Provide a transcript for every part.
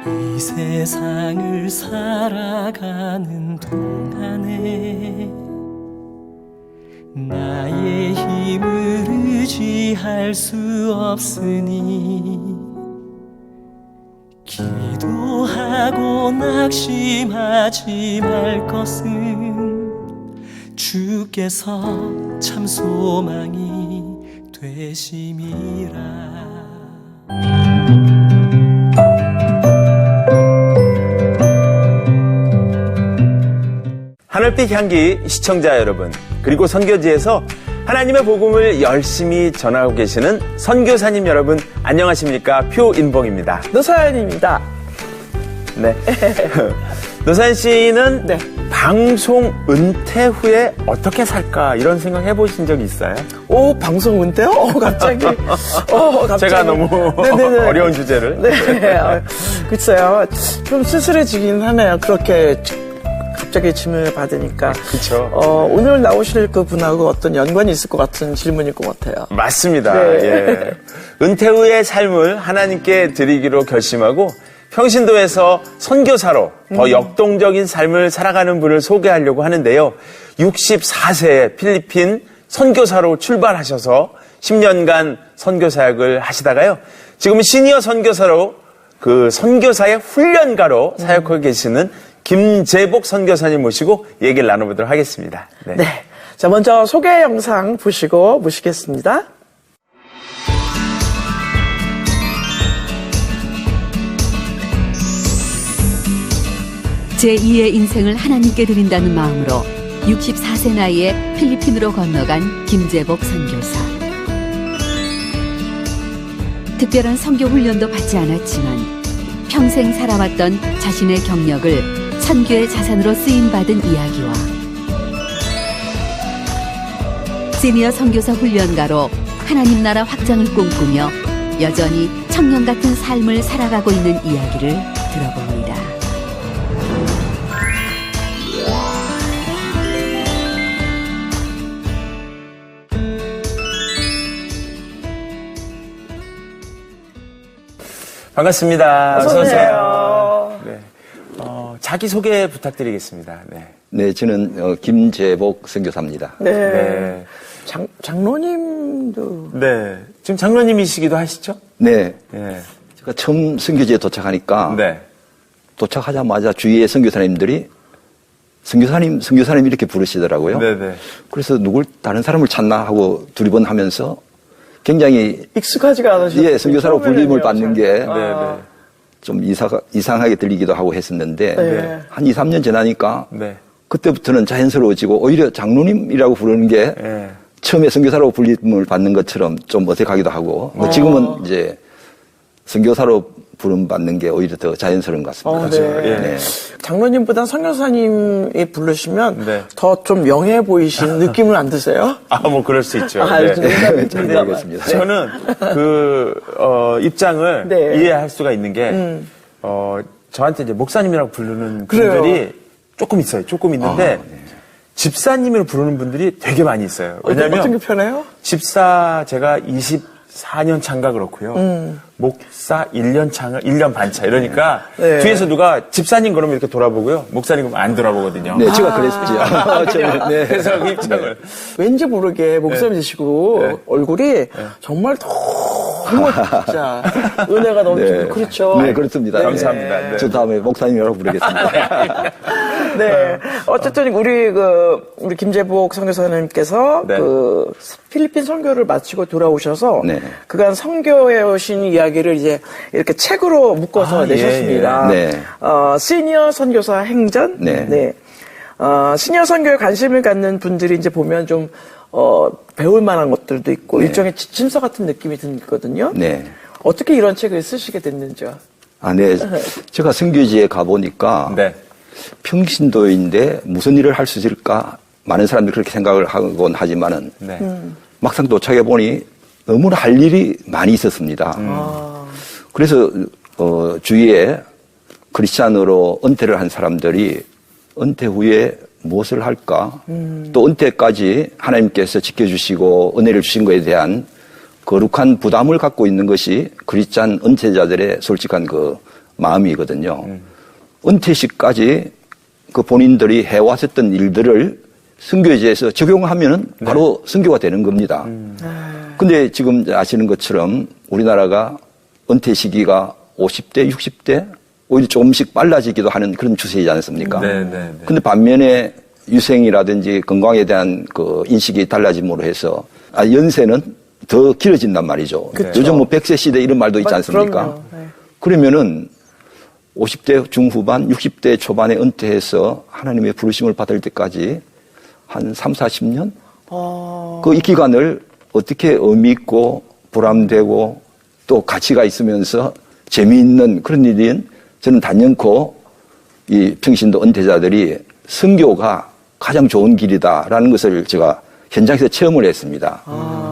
이 세상을 살아가는 동안에 나의 힘을 의지할 수 없으니 기도하고 낙심하지 말 것은 주께서 참 소망이 되심이라. 하늘빛 향기 시청자 여러분, 그리고 선교지에서 하나님의 복음을 열심히 전하고 계시는 선교사님 여러분, 안녕하십니까? 표인봉입니다. 노사연입니다. 네. 노사연 씨는 네. 방송 은퇴 후에 어떻게 살까 이런 생각 해보신 적 있어요? 오, 방송 은퇴요? 갑자기. 갑자기. 제가 너무 네네네. 어려운 주제를. 네. 글쎄요. 좀 쓸쓸해지긴 하네요. 그렇게 갑자기 질문을 받으니까. 그렇죠. 오늘 나오실 그 분하고 어떤 연관이 있을 것 같은 질문일 것 같아요. 맞습니다. 네. 예. 은퇴 후의 삶을 하나님께 드리기로 결심하고 평신도에서 선교사로 더 역동적인 삶을 살아가는 분을 소개하려고 하는데요. 64세에 필리핀 선교사로 출발하셔서 10년간 선교사역을 하시다가요. 지금은 시니어 선교사로 그 선교사의 훈련가로 사역하고 계시는 김재복 선교사님 모시고 얘기를 나눠보도록 하겠습니다. 네. 네. 자, 먼저 소개 영상 보시고 모시겠습니다. 제2의 인생을 하나님께 드린다는 마음으로 64세 나이에 필리핀으로 건너간 김재복 선교사. 특별한 선교 훈련도 받지 않았지만 평생 살아왔던 자신의 경력을 선교의 자산으로 쓰임받은 이야기와 시니어 선교사 훈련가로 하나님 나라 확장을 꿈꾸며 여전히 청년 같은 삶을 살아가고 있는 이야기를 들어봅니다. 반갑습니다. 어서 오세요. 네. 자기소개 부탁드리겠습니다. 네. 네, 저는 김재복 선교사입니다. 네. 네. 장로님도. 네. 지금 장로님이시기도 하시죠? 네, 네. 제가 처음 선교지에 도착하니까 네. 도착하자마자 주위의 선교사님들이 선교사님 이렇게 부르시더라고요. 네네. 그래서 다른 사람을 찾나 하고 두리번 하면서 굉장히 익숙하지가 않으셨어요. 예, 선교사로 불림을 받는 게 네네. 좀 이상하게 들리기도 하고 했었는데 네. 한 2, 3년 지나니까 네. 그때부터는 자연스러워지고 오히려 장로님이라고 부르는 게 네. 처음에 선교사로 불림을 받는 것처럼 좀 어색하기도 하고 뭐 지금은 이제 선교사로 부름받는 게 오히려 더 자연스러운 것 같습니다. 네. 예. 네. 장로님보다 선교사님이 부르시면 네. 더 좀 명예 보이신 느낌을 안 드세요? 뭐 그럴 수 있죠. 아, 네. 잘 모르겠습니다. 저는 입장을 네. 이해할 수가 있는 게, 저한테 이제 목사님이라고 부르는 그래요. 분들이 조금 있어요. 조금 있는데, 집사님을 부르는 분들이 되게 많이 있어요. 왜냐면, 어떤 게 편해요? 집사 제가 24년 차인가 그렇고요. 목사 1년 차가 1년 반 차. 이러니까 네. 뒤에서 누가 집사님 그러면 이렇게 돌아보고요. 목사님 그러면 안 돌아보거든요. 네, 제가 그랬었죠. 저는, 네. 그래서 그 입장을. 왠지 모르게 목사님이시고 네. 얼굴이 정말 너무 진짜 은혜가 넘치고 네. 그렇죠. 네, 그렇습니다. 감사합니다. 네. 저 다음에 목사님이라고 부르겠습니다. 네. 어쨌든 우리 김재복 선교사님께서 네. 그 필리핀 선교를 마치고 돌아오셔서 네. 그간 선교해 오신 이야기를 이제 이렇게 책으로 묶어서 내셨습니다. 예. 네. 시니어 선교사 행전. 네. 시니어 선교에 관심을 갖는 분들이 이제 보면 좀 배울 만한 것들도 있고 네. 일종의 지침서 같은 느낌이 들거든요. 네. 어떻게 이런 책을 쓰시게 됐는지요? 네. 제가 선교지에 가보니까 네. 평신도인데 무슨 일을 할 수 있을까? 많은 사람들이 그렇게 생각을 하곤 하지만은 네. 막상 도착해 보니 너무나 할 일이 많이 있었습니다. 그래서 주위에 크리스찬으로 은퇴를 한 사람들이 은퇴 후에 무엇을 할까? 또 은퇴까지 하나님께서 지켜주시고 은혜를 주신 것에 대한 거룩한 부담을 갖고 있는 것이 크리스찬 은퇴자들의 솔직한 그 마음이거든요. 은퇴 시까지 그 본인들이 해왔었던 일들을 선교제에서 적용하면은 바로 선교가 되는 겁니다. 근데 지금 아시는 것처럼 우리나라가 은퇴 시기가 50대, 60대 오히려 조금씩 빨라지기도 하는 그런 추세이지 않습니까? 근데 반면에 유생이라든지 건강에 대한 그 인식이 달라짐으로 해서 연세는 더 길어진단 말이죠. 그쵸. 요즘 뭐 100세 시대 이런 말도 있지 않습니까? 그럼요. 네. 그러면은 50대 중후반, 60대 초반에 은퇴해서 하나님의 부르심을 받을 때까지 한 3, 40년? 그 이 기간을 어떻게 의미 있고 보람되고 또 가치가 있으면서 재미있는 그런 일인 저는 단연코 이 평신도 은퇴자들이 선교가 가장 좋은 길이다라는 것을 제가 현장에서 체험을 했습니다.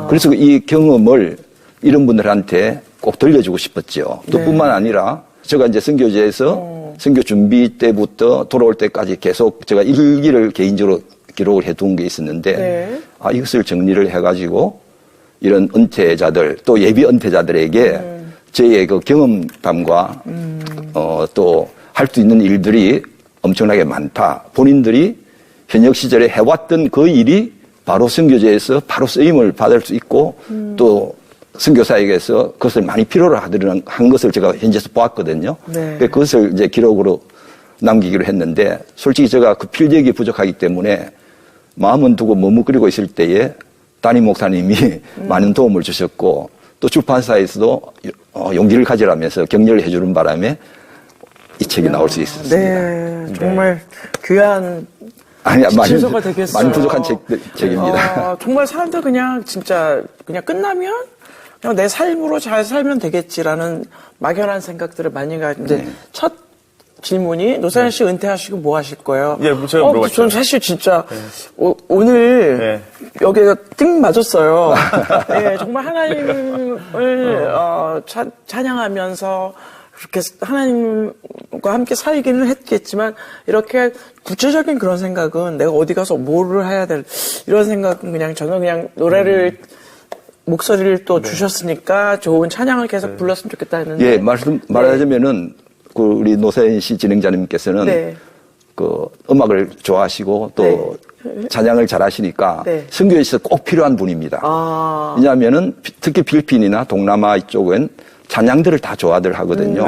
그래서 이 경험을 이런 분들한테 꼭 들려주고 싶었죠. 또 네. 뿐만 아니라 제가 이제 선교제에서 선교 준비 때부터 돌아올 때까지 계속 제가 일기를 개인적으로 기록을 해둔 게 있었는데 네. 이것을 정리를 해가지고 이런 은퇴자들 또 예비 은퇴자들에게 저의 그 경험담과 또 할 수 있는 일들이 엄청나게 많다. 본인들이 현역 시절에 해왔던 그 일이 바로 선교제에서 바로 쓰임을 받을 수 있고 또 선교사에게서 그것을 많이 필요로 한 것을 제가 현지에서 보았거든요. 네. 그것을 이제 기록으로 남기기로 했는데 솔직히 제가 그 필력이 부족하기 때문에 마음은 두고 머뭇거리고 있을 때에 담임 목사님이 많은 도움을 주셨고 또 출판사에서도 용기를 가지라면서 격려를 해주는 바람에 이 책이 나올 수 있었습니다. 네, 정말 귀한 아니, 진서가 되겠어요. 많이 부족한 책입니다. 정말 사람들 그냥 진짜 그냥 끝나면 그냥 내 삶으로 잘 살면 되겠지라는 막연한 생각들을 많이 가지는데 첫 질문이 노사연 씨 은퇴하시고 뭐 하실 거예요? 예, 제가 물어봤죠. 저는 사실 진짜 오늘 여기가 띵 맞았어요. 예, 정말 하나님을 찬양하면서 그렇게 하나님과 함께 살기는 했겠지만 이렇게 구체적인 그런 생각은 내가 어디 가서 뭐를 해야 될 이런 생각은 그냥 저는 그냥 노래를 목소리를 또 주셨으니까 좋은 찬양을 계속 불렀으면 좋겠다 했는데 예, 말하자면은 그 우리 노사연 씨 진행자님께서는 네. 그 음악을 좋아하시고 또 찬양을 잘하시니까 네. 선교에서 꼭 필요한 분입니다. 왜냐하면은 특히 필리핀이나 동남아 이쪽은 찬양들을 다 좋아들 하거든요.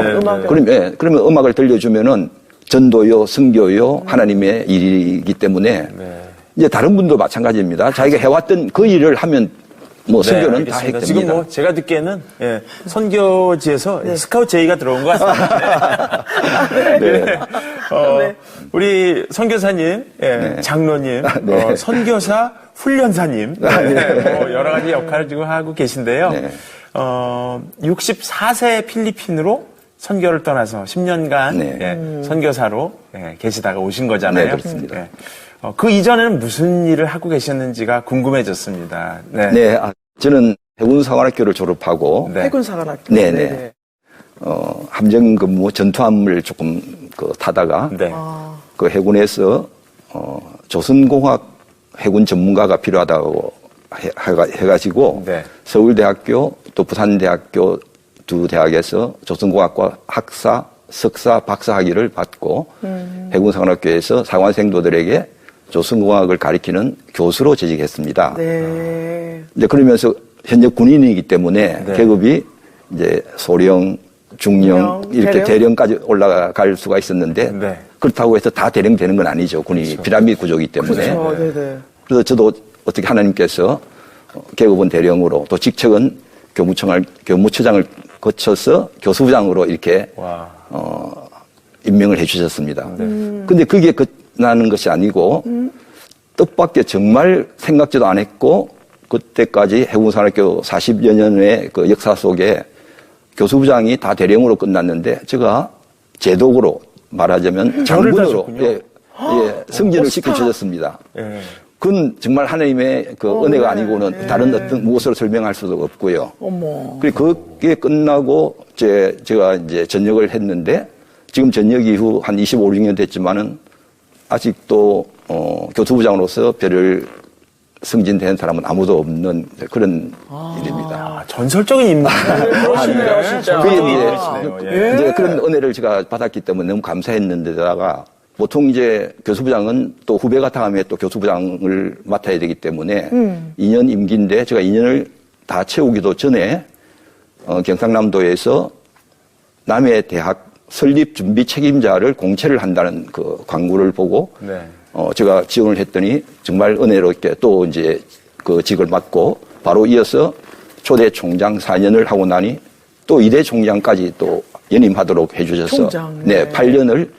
그러면 음악을 들려주면은 전도요, 선교요, 하나님의 일이기 때문에 이제 다른 분도 마찬가지입니다. 자기가 해왔던 그 일을 하면 뭐 선교는 다 알겠습니다. 해됩니다. 지금 뭐 제가 듣기에는 선교지에서 스카우트 제의가 들어온 것 같습니다. 우리 선교사님, 장로님, 선교사 훈련사님, 뭐 여러 가지 역할을 지금 하고 계신데요. 64세 필리핀으로 선교를 떠나서 10년간 선교사로 계시다가 오신 거잖아요. 네, 그렇습니다. 그 이전에는 무슨 일을 하고 계셨는지가 궁금해졌습니다. 저는 해군사관학교를 졸업하고 해군사관학교. 네네. 함정 근무 전투함을 조금 타다가 그 해군에서 조선공학 해군 전문가가 필요하다고 해가지고 서울대학교 또 부산대학교 두 대학에서 조선공학과 학사, 석사, 박사 학위를 받고 해군사관학교에서 사관생도들에게 조선공학을 가리키는 교수로 재직했습니다. 이제 그러면서 현역 군인이기 때문에 계급이 이제 소령, 중령, 이렇게 대령까지 올라갈 수가 있었는데 그렇다고 해서 다 대령 되는 건 아니죠. 군이 피라미드 구조이기 때문에. 그래서 저도 어떻게 하나님께서 계급은 대령으로 또 직책은 교무처장을 거쳐서 교수부장으로 이렇게 임명을 해주셨습니다. 근데 그게 끝나는 것이 아니고 뜻밖의 정말 생각지도 안 했고 그때까지 해군사관학교 40여 년의 그 역사 속에 교수부장이 다 대령으로 끝났는데 제가 제독으로 말하자면 장군으로 승진을 시켜주셨습니다. 그건 정말 하나님의 그 은혜가 아니고는 다른 어떤 무엇으로 설명할 수도 없고요. 그리고 그게 끝나고 제가 이제 전역을 했는데 지금 전역 이후 한 25, 6년 됐지만은 아직도 교수부장으로서 별을 승진된 사람은 아무도 없는 그런 일입니다. 전설적인 인물. 그러시네요, 진짜. 그게 인물이시네요. 예. 이제 그런 은혜를 제가 받았기 때문에 너무 감사했는데다가 보통 이제 교수부장은 또 후배가 다음에 또 교수부장을 맡아야 되기 때문에 2년 임기인데 제가 2년을 다 채우기도 전에 경상남도에서 남해 대학 설립 준비 책임자를 공채를 한다는 그 광고를 보고 네. 제가 지원을 했더니 정말 은혜롭게 또 이제 그 직을 맡고 바로 이어서 초대 총장 4년을 하고 나니 또 2대 총장까지 또 연임하도록 해주셔서 총장, 네. 8년을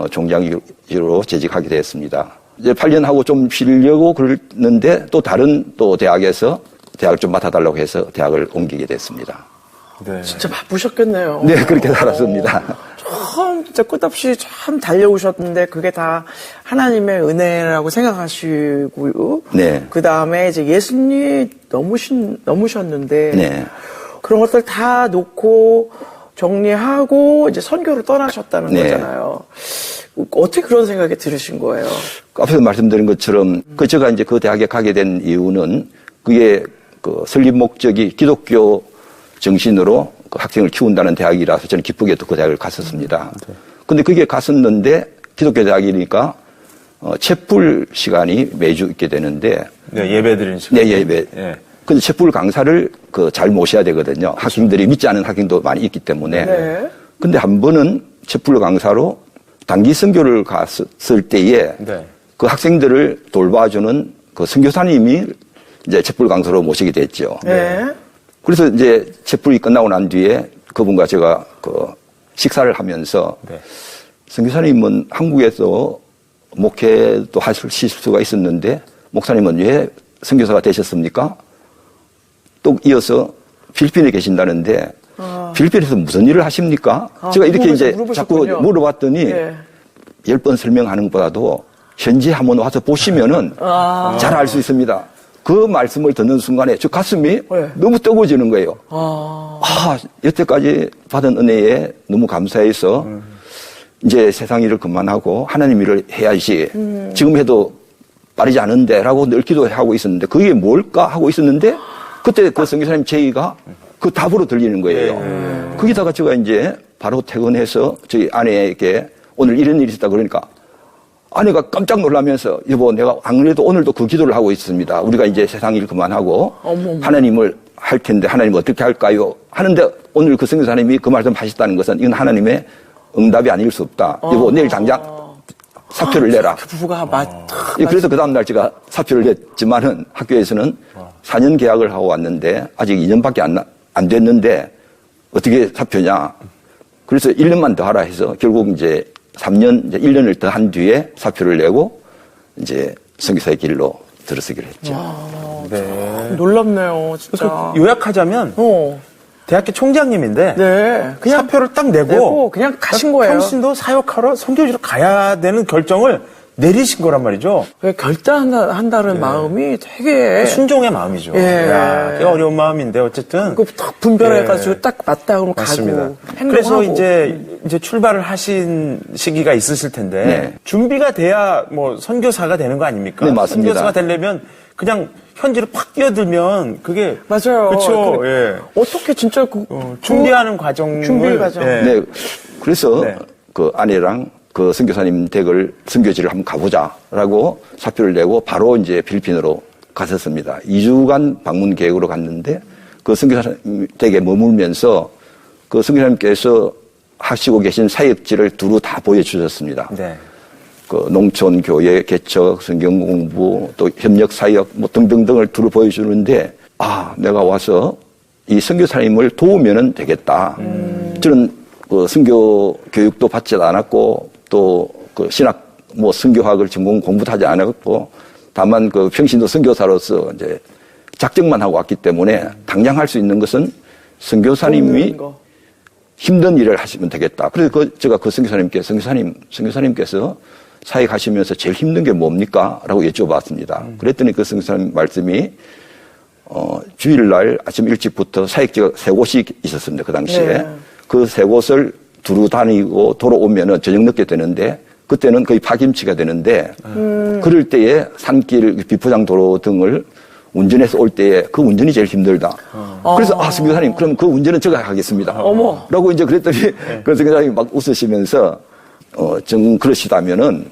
총장으로 재직하게 됐습니다. 이제 8년 하고 좀 쉬려고 그랬는데 또 다른 또 대학에서 대학을 좀 맡아달라고 해서 대학을 옮기게 됐습니다. 네. 진짜 바쁘셨겠네요. 네, 그렇게 살았습니다. 참 진짜 끝없이 참 달려오셨는데 그게 다 하나님의 은혜라고 생각하시고요. 네. 그 다음에 이제 예수님이 넘으셨는데 네. 그런 것들 다 놓고 정리하고 이제 선교를 떠나셨다는 네. 거잖아요. 어떻게 그런 생각이 들으신 거예요? 앞에서 말씀드린 것처럼 제가 이제 그 대학에 가게 된 이유는 그게 그 설립 목적이 기독교 정신으로 그 학생을 키운다는 대학이라서 저는 기쁘게 또 그 대학을 갔었습니다. 근데 그게 갔었는데 기독교 대학이니까 채플 시간이 매주 있게 되는데 네, 예배 드리는 시간. 네, 예배. 예. 근데 채플 강사를 잘 모셔야 되거든요. 학생들이 믿지 않은 학생도 많이 있기 때문에. 네. 근데 한 번은 채플 강사로 단기 선교를 갔을 때에 네. 그 학생들을 돌봐주는 그 선교사님이 이제 채플 강사로 모시게 됐죠. 네. 그래서 이제 채플이 끝나고 난 뒤에 그분과 제가 그 식사를 하면서 네. 선교사님은 한국에서 목회도 하실 수가 있었는데 목사님은 왜 선교사가 되셨습니까? 또 이어서 필리핀에 계신다는데 필리핀에서 무슨 일을 하십니까? 제가 이렇게 이제 자꾸 물어보셨군요. 물어봤더니 네. 10번 설명하는 것보다도 현지 한번 와서 보시면은 잘 알 수 있습니다. 그 말씀을 듣는 순간에 저 가슴이 네. 너무 뜨거워지는 거예요. 여태까지 받은 은혜에 너무 감사해서 이제 세상 일을 그만하고 하나님 일을 해야지. 지금 해도 빠르지 않은데 라고 늘 기도하고 있었는데 그게 뭘까 하고 있었는데 그때 그 선교사님 제의가 그 답으로 들리는 거예요. 거기다가 제가 이제 바로 퇴근해서 저희 아내에게 오늘 이런 일이 있었다 그러니까 아내가 깜짝 놀라면서 여보 내가 안 그래도 오늘도 그 기도를 하고 있습니다. 우리가 이제 세상 일 그만하고 하나님을 할 텐데 하나님 어떻게 할까요? 하는데 오늘 그 선교사님이 그 말씀 하셨다는 것은 이건 하나님의 응답이 아닐 수 없다. 여보 내일 당장 사표를 내라. 그 부부가 그래서 그 다음날 제가 사표를 냈지만은 학교에서는 4년 계약을 하고 왔는데 아직 2년밖에 안 됐는데 어떻게 사표냐. 그래서 1년만 더 하라 해서 결국 이제 3년, 이제 1년을 더 한 뒤에 사표를 내고 이제 선교사의 길로 들어서기로 했죠. 네. 놀랍네요, 진짜. 요약하자면 대학교 총장님인데 네. 그냥 사표를 딱 내고 내고 그냥 가신 거예요. 평신도 사역하러 선교지로 가야 되는 결정을 내리신 거란 말이죠. 결단한다는 마음이 되게 순종의 마음이죠. 예. 야, 꽤 어려운 마음인데 어쨌든 딱 분별해가지고 딱 맞다 그러면 맞습니다. 가고 행동하고. 그래서 이제 출발을 하신 시기가 있으실 텐데 네. 준비가 돼야 뭐 선교사가 되는 거 아닙니까? 네, 맞습니다. 선교사가 되려면 그냥 현지로 팍 뛰어들면 그게 맞아요. 그렇죠. 그래. 예. 어떻게 진짜 준비하는 과정을 준비 과정. 예. 네. 그래서 네. 그 아내랑 그 선교사님 댁을 선교지를 한번 가보자라고 사표를 내고 바로 이제 필리핀으로 갔었습니다. 2주간 방문 계획으로 갔는데 그 선교사님 댁에 머물면서 그 선교사님께서 하시고 계신 사역지를 두루 다 보여주셨습니다. 네. 그 농촌 교회 개척, 성경 공부, 또 협력 사역 뭐 등등등을 두루 보여주는데 내가 와서 이 선교사님을 도우면은 되겠다. 저는 그 선교 교육도 받지 않았고 또 그 신학 뭐 선교학을 전공 공부도 하지 않았고 다만 그 평신도 선교사로서 이제 작정만 하고 왔기 때문에 당장 할 수 있는 것은 선교사님이 힘든 일을 하시면 되겠다. 그래서 제가 그 선교사님께서 사역하시면서 제일 힘든 게 뭡니까? 라고 여쭤봤습니다. 그랬더니 그 선교사님 말씀이 주일날 아침 일찍부터 사역지가 3곳이 있었습니다. 그 당시에. 네. 그 3곳을 두루 다니고 돌아오면은 저녁 늦게 되는데 그때는 거의 파김치가 되는데 그럴 때에 산길 비포장 도로 등을 운전해서 올 때에 그 운전이 제일 힘들다. 그래서 선교사님 그럼 그 운전은 제가 하겠습니다. 어머. 라고 이제 그랬더니 그 선교사님이 막 웃으시면서 정 그러시다면은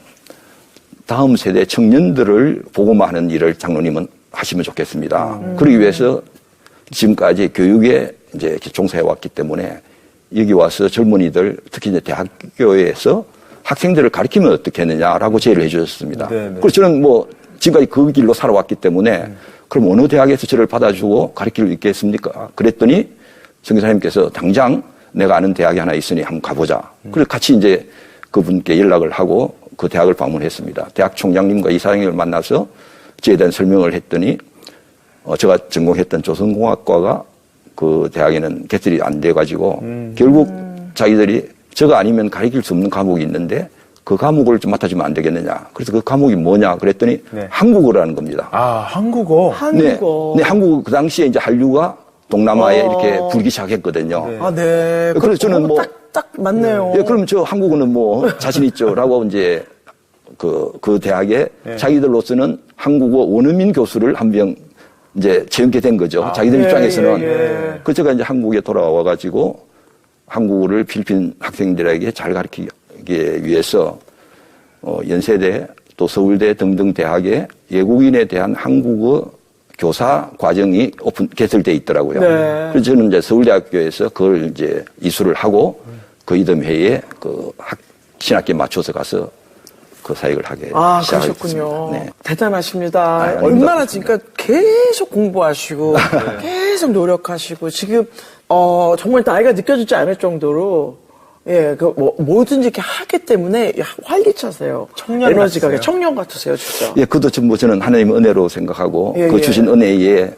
다음 세대 청년들을 복음화하는 일을 장로님은 하시면 좋겠습니다. 그러기 위해서 지금까지 교육에 이제 종사해 왔기 때문에 여기 와서 젊은이들 특히 이제 대학교에서 학생들을 가르치면 어떻게 했느냐라고 제의를 해주셨습니다. 네네. 그래서 저는 뭐 지금까지 그 길로 살아왔기 때문에 그럼 어느 대학에서 저를 받아주고 가르칠 수 있겠습니까? 그랬더니 선교사님께서 당장 내가 아는 대학이 하나 있으니 한번 가보자. 그래서 같이 이제 그분께 연락을 하고 그 대학을 방문했습니다. 대학 총장님과 이사장님을 만나서 저에 대한 설명을 했더니 제가 전공했던 조선공학과가 그 대학에는 개설이 안 돼가지고 결국 자기들이 저가 아니면 가르칠 수 없는 과목이 있는데 그 과목을 좀 맡아주면 안 되겠느냐. 그래서 그 과목이 뭐냐 그랬더니 네. 한국어라는 겁니다. 아, 한국어. 한국어. 네, 한국어 그 당시에 이제 한류가 동남아에 이렇게 불기 시작했거든요. 네. 아, 네. 그래서 저는 뭐 딱 맞네요. 예, 그럼 저 한국어는 뭐 자신 있죠라고 이제 그 대학에 자기들로서는 한국어 원어민 교수를 한 명 이제 채용게 된 거죠. 자기들 입장에서는. 그래서 제가 이제 한국에 돌아와 가지고 한국어를 필리핀 학생들에게 잘 가르치기 위해서 연세대 또 서울대 등등 대학에 외국인에 대한 한국어 교사 과정이 개설돼 있더라고요. 네. 그래서 저는 이제 서울대학교에서 그걸 이제 이수를 하고 그 이듬 해에 그 신학기에 맞춰서 가서 그 사역을 하게 시작했습니다. 그러셨군요. 네. 대단하십니다. 아닙니다. 얼마나 지금까 계속 공부하시고 계속 노력하시고 지금 정말 나이가 느껴지지 않을 정도로 뭐든지 이렇게 하기 때문에 활기차세요. 청년 에너지가 같으세요. 청년 같으세요, 진짜. 예, 그것도 전부 저는 하나님의 은혜로 생각하고 예, 그 예. 주신 은혜에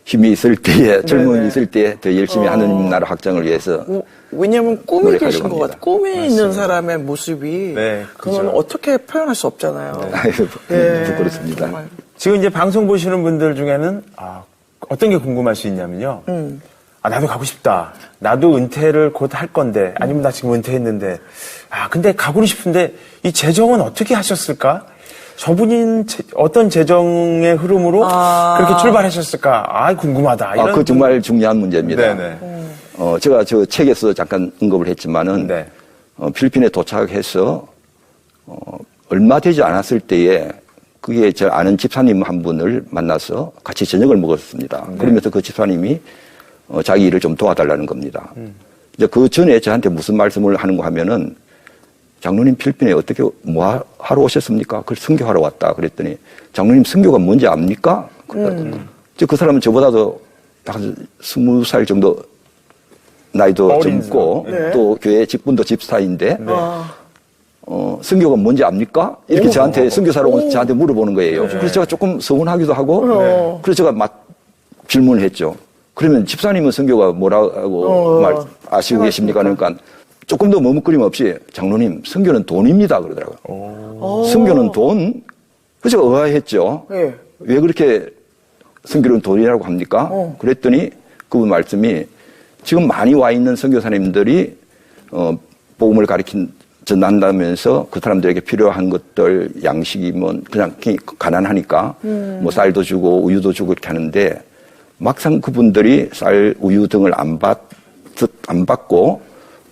힘이 있을 때에 젊음이 있을 때 더 열심히 하나님 나라 확장을 위해서 왜냐면 꿈이 노력하려고 계신 것 합니다. 같아요. 꿈이 있는 사람의 모습이 네, 그건 그죠. 어떻게 표현할 수 없잖아요. 아이고, 예, 부끄럽습니다. 정말. 지금 이제 방송 보시는 분들 중에는 어떤 게 궁금할 수 있냐면요. 나도 가고 싶다. 나도 은퇴를 곧 할 건데, 아니면 나 지금 은퇴했는데, 근데 가고는 싶은데 이 재정은 어떻게 하셨을까? 저분인 어떤 재정의 흐름으로 그렇게 출발하셨을까? 궁금하다. 이런 그거 정말 중요한 문제입니다. 네네. 제가 저 책에서 잠깐 언급을 했지만은 네. 필리핀에 도착해서 얼마 되지 않았을 때에 그게 저 아는 집사님 한 분을 만나서 같이 저녁을 먹었습니다. 그러면서 그 집사님이 자기 일을 좀 도와달라는 겁니다. 이제 그 전에 저한테 무슨 말씀을 하는가 하면은 장로님 필리핀에 어떻게 뭐 하러 오셨습니까? 그래서 선교하러 왔다. 그랬더니 장로님 선교가 뭔지 압니까? 그 사람은 저보다도 한 20살 정도 나이도 어린 젊고 사람. 네. 또 교회 직분도 집사인데 선교가 뭔지 압니까? 이렇게 저한테 선교사로 오면서 저한테 물어보는 거예요. 그래서 제가 조금 서운하기도 하고 그래서 제가 질문을 했죠. 그러면 집사님은 선교가 뭐라고 아시고 계십니까? 그러니까 조금 더 머뭇거림 없이 장로님 선교는 돈입니다 그러더라고요. 선교는 돈? 그래서 제가 의아했죠. 예. 왜 그렇게 선교는 돈이라고 합니까? 그랬더니 그분 말씀이 지금 많이 와 있는 선교사님들이 복음을 전한다면서 그 사람들에게 필요한 것들 양식이면 그냥 가난하니까 뭐 쌀도 주고 우유도 주고 이렇게 하는데 막상 그분들이 쌀, 우유 등을 안 받고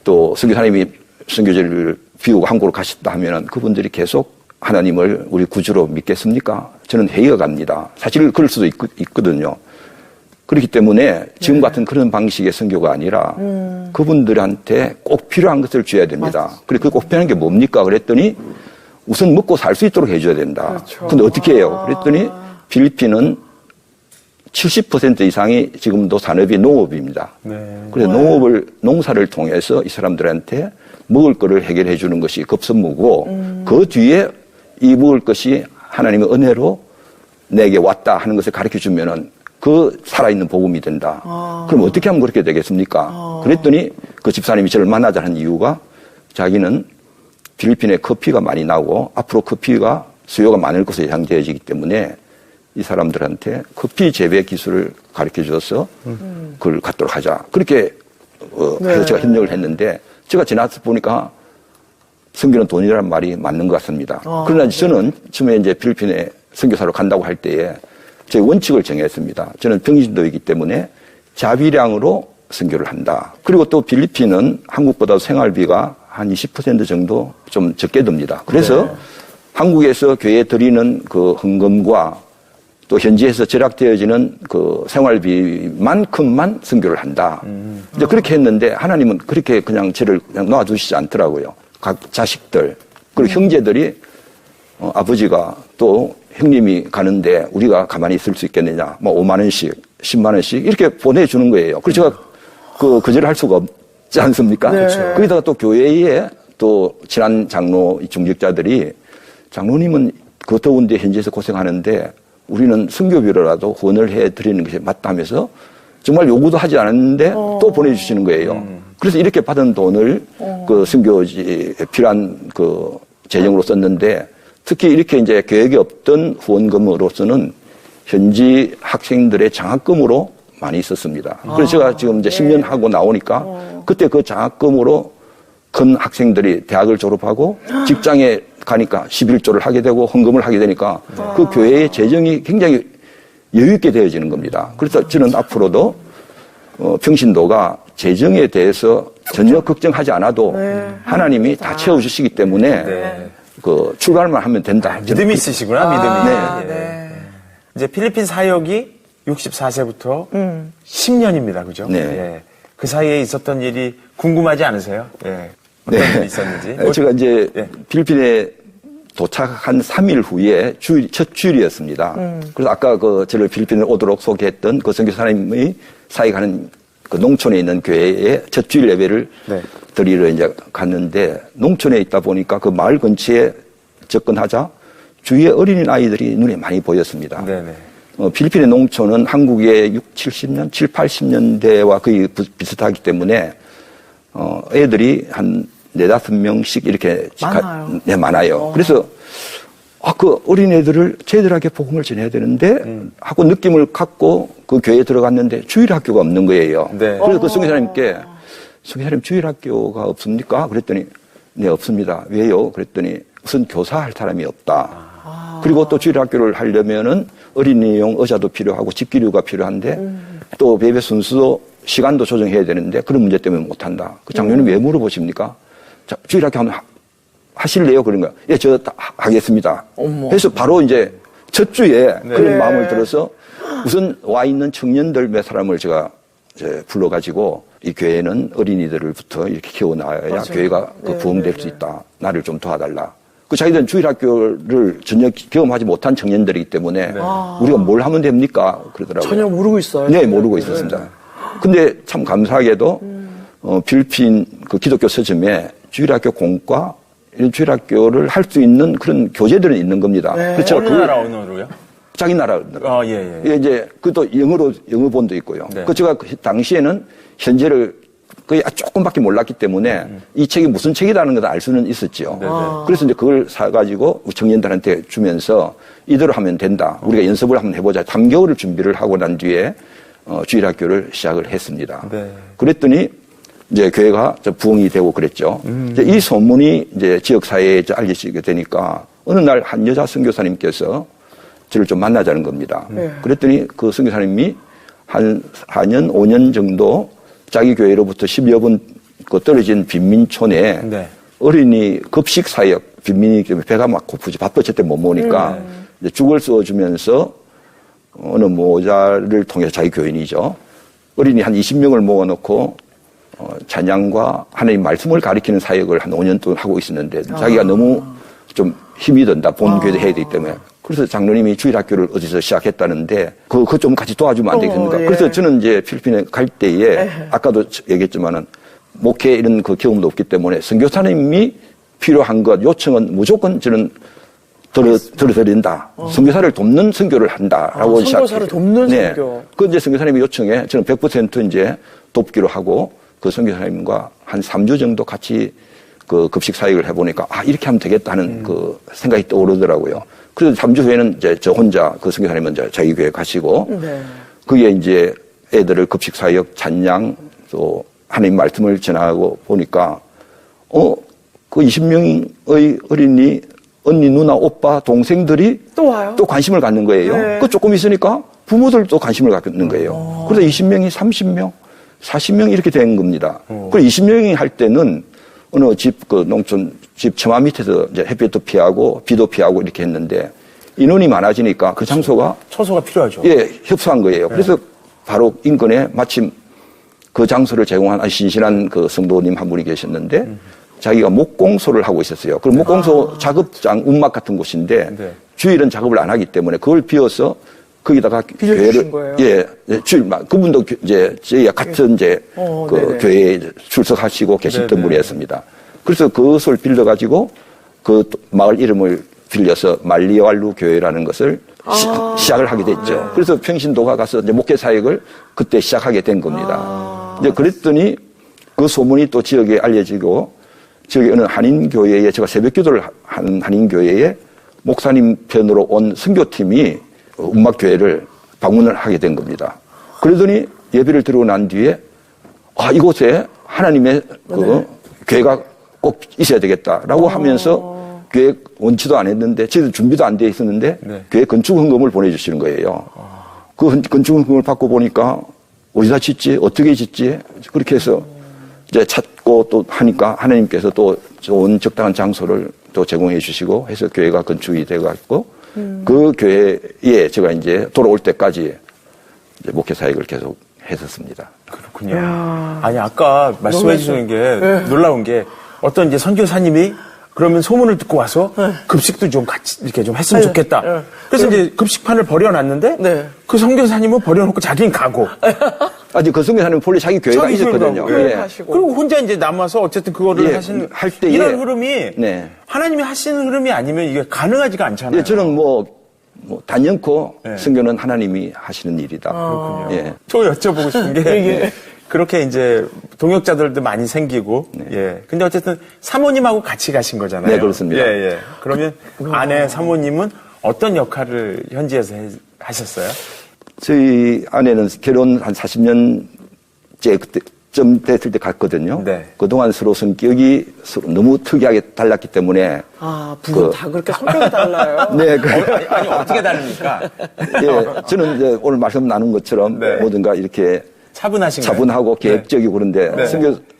또 선교사님이 선교지를 비우고 한국으로 가셨다 하면은 그분들이 계속 하나님을 우리 구주로 믿겠습니까? 저는 회의가 갑니다. 사실 그럴 수도 있거든요. 그렇기 때문에 지금 같은 그런 방식의 선교가 아니라 그분들한테 꼭 필요한 것을 줘야 됩니다. 그리고 그 꼭 필요한 게 뭡니까? 그랬더니 우선 먹고 살 수 있도록 해줘야 된다. 그렇죠. 근데 어떻게 해요? 그랬더니 필리핀은 70% 이상이 지금도 산업이 농업입니다. 그래서 농사를 통해서 이 사람들한테 먹을 거를 해결해 주는 것이 급선무고 그 뒤에 이 먹을 것이 하나님의 은혜로 내게 왔다 하는 것을 가르쳐 주면은 그 살아있는 복음이 된다. 그럼 어떻게 하면 그렇게 되겠습니까? 그랬더니 그 집사님이 저를 만나자는 이유가 자기는 필리핀에 커피가 많이 나고 앞으로 커피가 수요가 많을 것으로 예상되어지기 때문에 이 사람들한테 커피 재배 기술을 가르쳐 줘서 그걸 갖도록 하자. 그렇게 해서 제가 협력을 했는데 제가 지나서 보니까 선교는 돈이라는 말이 맞는 것 같습니다. 그러나 저는 처음에 이제 필리핀에 선교사로 간다고 할 때에 저희 원칙을 정했습니다. 저는 평신도이기 때문에 자비량으로 선교를 한다. 그리고 또 필리핀은 한국보다 생활비가 한 20% 정도 좀 적게 듭니다. 그래서 네. 한국에서 교회에 드리는 그 헌금과 또 현지에서 절약되어지는 그 생활비만큼만 선교를 한다. 이제 그렇게 했는데 하나님은 그렇게 그냥 저를 그냥 놔두시지 않더라고요. 각 자식들 그리고 형제들이 아버지가 또 형님이 가는데 우리가 가만히 있을 수 있겠느냐. 뭐 5만 원씩 10만 원씩 이렇게 보내주는 거예요. 그래서 제가 거절할 수가 없지 않습니까? 네. 거기다가 또 교회에 또 친한 장로 중직자들이 장로님은 그 더운데 현지에서 고생하는데 우리는 선교비로라도 후원을 해드리는 것이 맞다면서 정말 요구도 하지 않았는데 또 보내주시는 거예요. 그래서 이렇게 받은 돈을 그 선교지에 필요한 그 재정으로 썼는데 특히 이렇게 이제 계획이 없던 후원금으로서는 현지 학생들의 장학금으로 많이 썼습니다. 그래서 제가 지금 이제 10년 하고 나오니까 그때 그 장학금으로 큰 학생들이 대학을 졸업하고 직장에 가니까 11조를 하게 되고 헌금을 하게 되니까 그 교회의 재정이 굉장히 여유있게 되어지는 겁니다. 그래서 저는 앞으로도 평신도가 재정에 대해서 전혀 걱정하지 않아도 하나님이 다 채워주시기 때문에 네. 그 출발만 하면 된다. 믿음이 있으시구나, 믿음이. 네. 예. 이제 필리핀 사역이 64세부터 10년입니다, 그죠? 네. 예. 그 사이에 있었던 일이 궁금하지 않으세요? 예. 어떤 일이 있었는지. 제가 이제 예. 필리핀에 도착한 3일 후에 첫 주일이었습니다. 그래서 아까 저를 필리핀에 오도록 소개했던 그 선교사님의 사역하는 그 농촌에 있는 교회에 첫 주일 예배를 네. 드리러 이제 갔는데 농촌에 있다 보니까 그 마을 근처에 접근하자 주위에 어린 아이들이 눈에 많이 보였습니다. 네네. 필리핀의 농촌은 한국의 70년, 80년대와 거의 비슷하기 때문에 애들이 한 4-5명씩 이렇게 많아요. 네, 많아요. 그래서 그 어린애들을 저희들에게 복음을 전해야 되는데 하고 느낌을 갖고 그 교회에 들어갔는데 주일학교가 없는 거예요. 네. 그래서 그 선교사님께 선교사님 주일학교가 없습니까? 그랬더니 네 없습니다. 왜요? 그랬더니 우선 교사할 사람이 없다. 그리고 또 주일학교를 하려면은 어린이용 의자도 필요하고 집기류가 필요한데 또 예배 순서도 시간도 조정해야 되는데 그런 문제 때문에 못한다. 그 장로님 왜 물어보십니까? 자, 주일학교 한번 하실래요? 그런 거야. 예, 저 하겠습니다. 그래서 바로 이제 첫 주에 그런 마음을 들어서 우선 와 있는 청년들 몇 사람을 제가 불러가지고 이 교회는 어린이들부터 이렇게 키워놔야 맞아요. 교회가 부흥될 수 있다. 나를 좀 도와달라. 그 자기들은 주일학교를 전혀 경험하지 못한 청년들이기 때문에 우리가 뭘 하면 됩니까? 그러더라고요. 전혀 모르고 있어요. 네, 모르고 있었습니다. 근데 참 감사하게도 필리핀 그 기독교 서점에 주일학교 공과 이런 주일학교를 할 수 있는 그런 교재들은 있는 겁니다. 그래서 어느 나라 언어로요? 자기 나라. 예. 예, 이제 그것도 영어본도 있고요. 네. 그 제가 그 당시에는 현재를 거의 조금밖에 몰랐기 때문에 이 책이 무슨 책이라는 걸 알 수는 있었죠. 그래서 이제 그걸 사가지고 청년들한테 주면서 이대로 하면 된다. 우리가 연습을 한번 해보자. 3개월을 준비를 하고 난 뒤에 주일학교를 시작을 했습니다. 네. 그랬더니 이제 교회가 부흥이 되고 그랬죠. 이제 이 소문이 이제 지역사회에 알려지게 되니까 어느 날 한 여자 선교사님께서 저를 좀 만나자는 겁니다. 그랬더니 그 선교사님이 한 4년, 5년 정도 자기 교회로부터 10여 분 떨어진 빈민촌에 네. 어린이 급식 사역, 빈민이기 때문에 배가 막 고프지 바빠질 때 못 먹으니까 이제 죽을 써주면서 어느 모자를 통해서 자기 교인이죠. 어린이 한 20명을 모아놓고 찬양과 하나님 말씀을 가리키는 사역을 한 5년 동안 하고 있었는데 자기가 너무 좀 힘이 든다. 본 교회도 해야 되기 때문에. 그래서 장로님이 주일학교를 어디서 시작했다는데 그거 좀 같이 도와주면 안 되겠습니까? 예. 그래서 저는 이제 필리핀에 갈 때에 아까도 얘기했지만은 목회 이런 그 경험도 없기 때문에 선교사님이 필요한 것 요청은 무조건 저는 들어드린다. 선교사를 돕는 선교를 한다라고 선교사를 돕는 네. 선교. 그 이제 선교사님의 요청에 저는 100% 이제 돕기로 하고 그 선교사님과 한 3주 정도 같이 그 급식 사역을 해보니까 이렇게 하면 되겠다는 그 생각이 떠오르더라고요. 그래서 3주 후에는 이제 저 혼자 그 선교사님은 이제 자기 교회 가시고 그게 이제 애들을 급식 사역, 찬양 또 하나님 말씀을 전하고 보니까 그 20명의 어린이 언니, 누나, 오빠, 동생들이 또 와요? 또 관심을 갖는 거예요. 네. 그 조금 있으니까 부모들도 관심을 갖는 거예요. 그래서 20명이 30명, 40명 이렇게 된 겁니다. 그리고 20명이 할 때는 어느 집, 그 농촌 집 처마 밑에서 이제 햇빛도 피하고 비도 피하고 이렇게 했는데 인원이 많아지니까 그 장소가 처소가 필요하죠. 예, 협소한 거예요. 그래서 바로 인근에 마침 그 장소를 제공한 아주 신실한 그 성도님 한 분이 계셨는데 자기가 목공소를 하고 있었어요. 그 목공소 작업장 운막 같은 곳인데 네. 주일은 작업을 안 하기 때문에 그걸 비워서 거기다가 빌려주신 거예요? 예, 주일만 그분도 이제 저희가 같은 이제 그 네네. 교회에 이제 출석하시고 계셨던 네네. 분이었습니다. 그래서 그것을 빌려 가지고 그 마을 이름을 빌려서 말리왈루 교회라는 것을 시작을 하게 됐죠. 그래서 평신도가 가서 이제 목회 사역을 그때 시작하게 된 겁니다. 이제 그랬더니 그 소문이 또 지역에 알려지고 지역에 어느 한인교회에 제가 새벽 기도를 하는 한인교회에 목사님 편으로 온 선교팀이 운막교회를 방문을 하게 된 겁니다. 그러더니 예배를 드리고 난 뒤에 이곳에 하나님의 그 교회가 꼭 있어야 되겠다라고 하면서 교회 원치도 안 했는데 저희들 준비도 안 돼 있었는데 네. 교회 건축 헌금을 보내주시는 거예요. 그 건축 헌금을 받고 보니까 어디다 짓지 어떻게 짓지 그렇게 해서 이제 찾고 또 하니까 하나님께서 또 좋은 적당한 장소를 또 제공해 주시고 해서 교회가 건축이 돼갖고 그 교회에 제가 이제 돌아올 때까지 이제 목회 사역을 계속 했었습니다. 그렇군요. 아니, 아까 말씀해 주시는 게 놀라운 게 어떤 이제 선교사님이 그러면 소문을 듣고 와서 급식도 좀 같이 이렇게 좀 했으면 좋겠다. 그래서 이제 급식판을 버려놨는데 네. 그 선교사님은 버려놓고 자기는 가고. 아직 그 성교사님은 본래 자기 교회가 자기 있었거든요. 교회가 예. 하시고. 그리고 혼자 이제 남아서 어쨌든 그거를 예, 하시는 할 때에 이런 흐름이 네. 하나님이 하시는 흐름이 아니면 이게 가능하지가 않잖아요. 예, 저는 뭐 단연코 네. 성교는 하나님이 하시는 일이다. 그렇군요. 예. 저 여쭤보고 싶은 게 그렇게 이제 동역자들도 많이 생기고 예. 근데 어쨌든 사모님하고 같이 가신 거잖아요. 네, 그렇습니다. 예, 예. 그러면 아내 사모님은 어떤 역할을 현지에서 하셨어요? 저희 아내는 결혼 한 40년째 그때쯤 됐을 때 갔거든요. 네. 그동안 서로 성격이 서로 너무 특이하게 달랐기 때문에 부부 다 그렇게 성격이 달라요. 네, 아니 어떻게 다릅니까? 예, 저는 이제 오늘 말씀 나눈 것처럼 네. 뭐든가 이렇게 차분하신가요? 차분하고 계획적이고 그런데 네.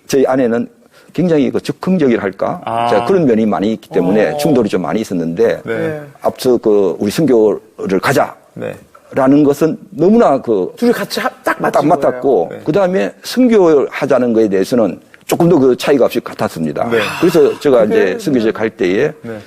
저희 아내는 굉장히 그 적극적이랄까 제가 그런 면이 많이 있기 때문에 충돌이 좀 많이 있었는데 네. 앞서 그 우리 선교를 가자라는 네. 것은 너무나 그 둘이 같이 딱 맞은 딱 맞았고 네. 그 다음에 선교를 하자는 거에 대해서는 조금 더 그 차이가 없이 같았습니다. 네. 그래서 제가 이제 선교지에 갈 때에 네.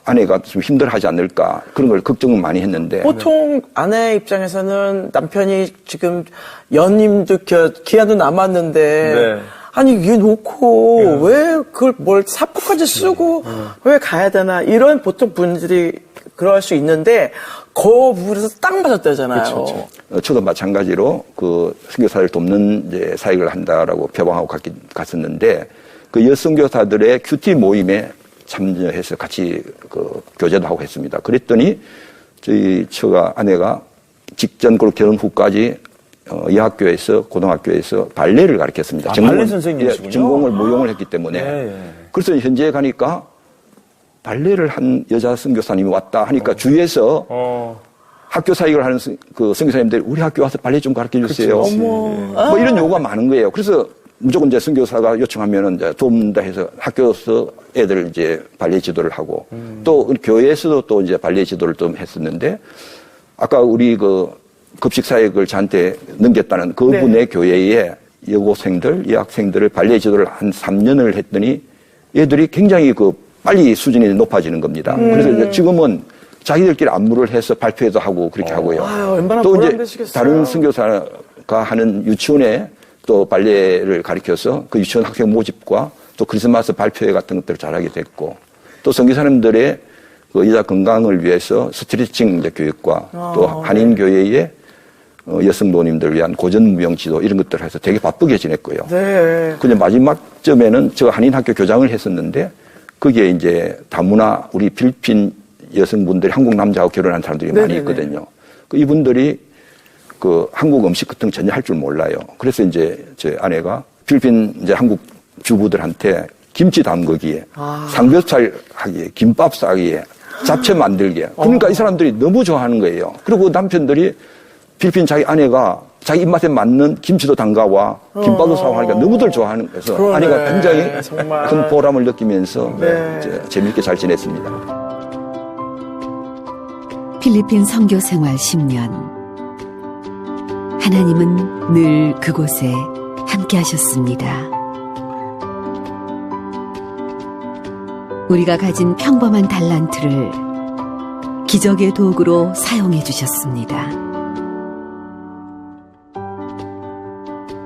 아내가 좀 힘들어하지 않을까 그런 걸 걱정을 많이 했는데 보통 아내 입장에서는 남편이 지금 연임도 기한도 남았는데 네. 아니 얘 놓고 왜 그걸 뭘 사포까지 쓰고 왜 가야 되나 이런 보통 분들이 그럴 수 있는데 그 부분에서 딱 맞았다잖아요. 저도 마찬가지로 그 선교사를 돕는 이제 사역을 한다라고 표방하고 갔었는데 그 여선교사들의 큐티 모임에 참여해서 같이 그 교제도 하고 했습니다. 그랬더니 저희 처가 아내가 직전 그리고 결혼 후까지 여학교에서 고등학교에서 발레를 가르쳤습니다. 발레 선생님이시군요. 전공을 무용을 했기 때문에 예, 예. 그래서 현지에 가니까 발레를 한 여자 선교사님이 왔다 하니까 주위에서 학교 사역을 하는 그 선교사님들이 우리 학교 와서 발레 좀 가르쳐 주세요. 뭐 이런 요구가 많은 거예요. 그래서 무조건 이제 선교사가 요청하면은 이제 돕는다 해서 학교에서 애들 이제 발레 지도를 하고 또 교회에서도 또 이제 발레 지도를 좀 했었는데 아까 우리 그 급식 사역을 저한테 넘겼다는 그분의 교회에 여고생들, 여학생들을 발레 지도를 한 3년을 했더니 얘들이 굉장히 그 빨리 수준이 높아지는 겁니다. 그래서 이제 지금은 자기들끼리 안무를 해서 발표회도 하고 그렇게 하고요. 아유, 얼마나 또 이제 보람되시겠어요. 다른 선교사가 하는 유치원에 또 발레를 가르쳐서 그 유치원 학생 모집과 또 크리스마스 발표회 같은 것들을 잘하게 됐고 또 선교사님들의 그 여자 건강을 위해서 스트레칭 이제 교육과 또 한인교회의 여성도님들을 위한 고전무용 지도 이런 것들을 해서 되게 바쁘게 지냈고요. 네. 근데 마지막쯤에는 제가 한인학교 교장을 했었는데 거기에 이제 다문화 우리 필리핀 여성분들이 한국 남자하고 결혼한 사람들이 많이 있거든요. 그 이분들이 그 한국 음식 같은 거 전혀 할 줄 몰라요. 그래서 이제 제 아내가 필리핀 이제 한국 주부들한테 김치 담그기에, 아. 삼겹살 하기에, 김밥 싸기에, 잡채 만들기에. 그러니까 이 사람들이 너무 좋아하는 거예요. 그리고 남편들이 필리핀 자기 아내가 자기 입맛에 맞는 김치도 담가와 김밥도 사와 하니까 너무들 좋아하는 거에서 그러네. 아내가 굉장히 정말. 큰 보람을 느끼면서 네. 재미있게 잘 지냈습니다. 필리핀 선교 생활 10년. 하나님은 늘 그곳에 함께 하셨습니다. 우리가 가진 평범한 달란트를 기적의 도구로 사용해 주셨습니다.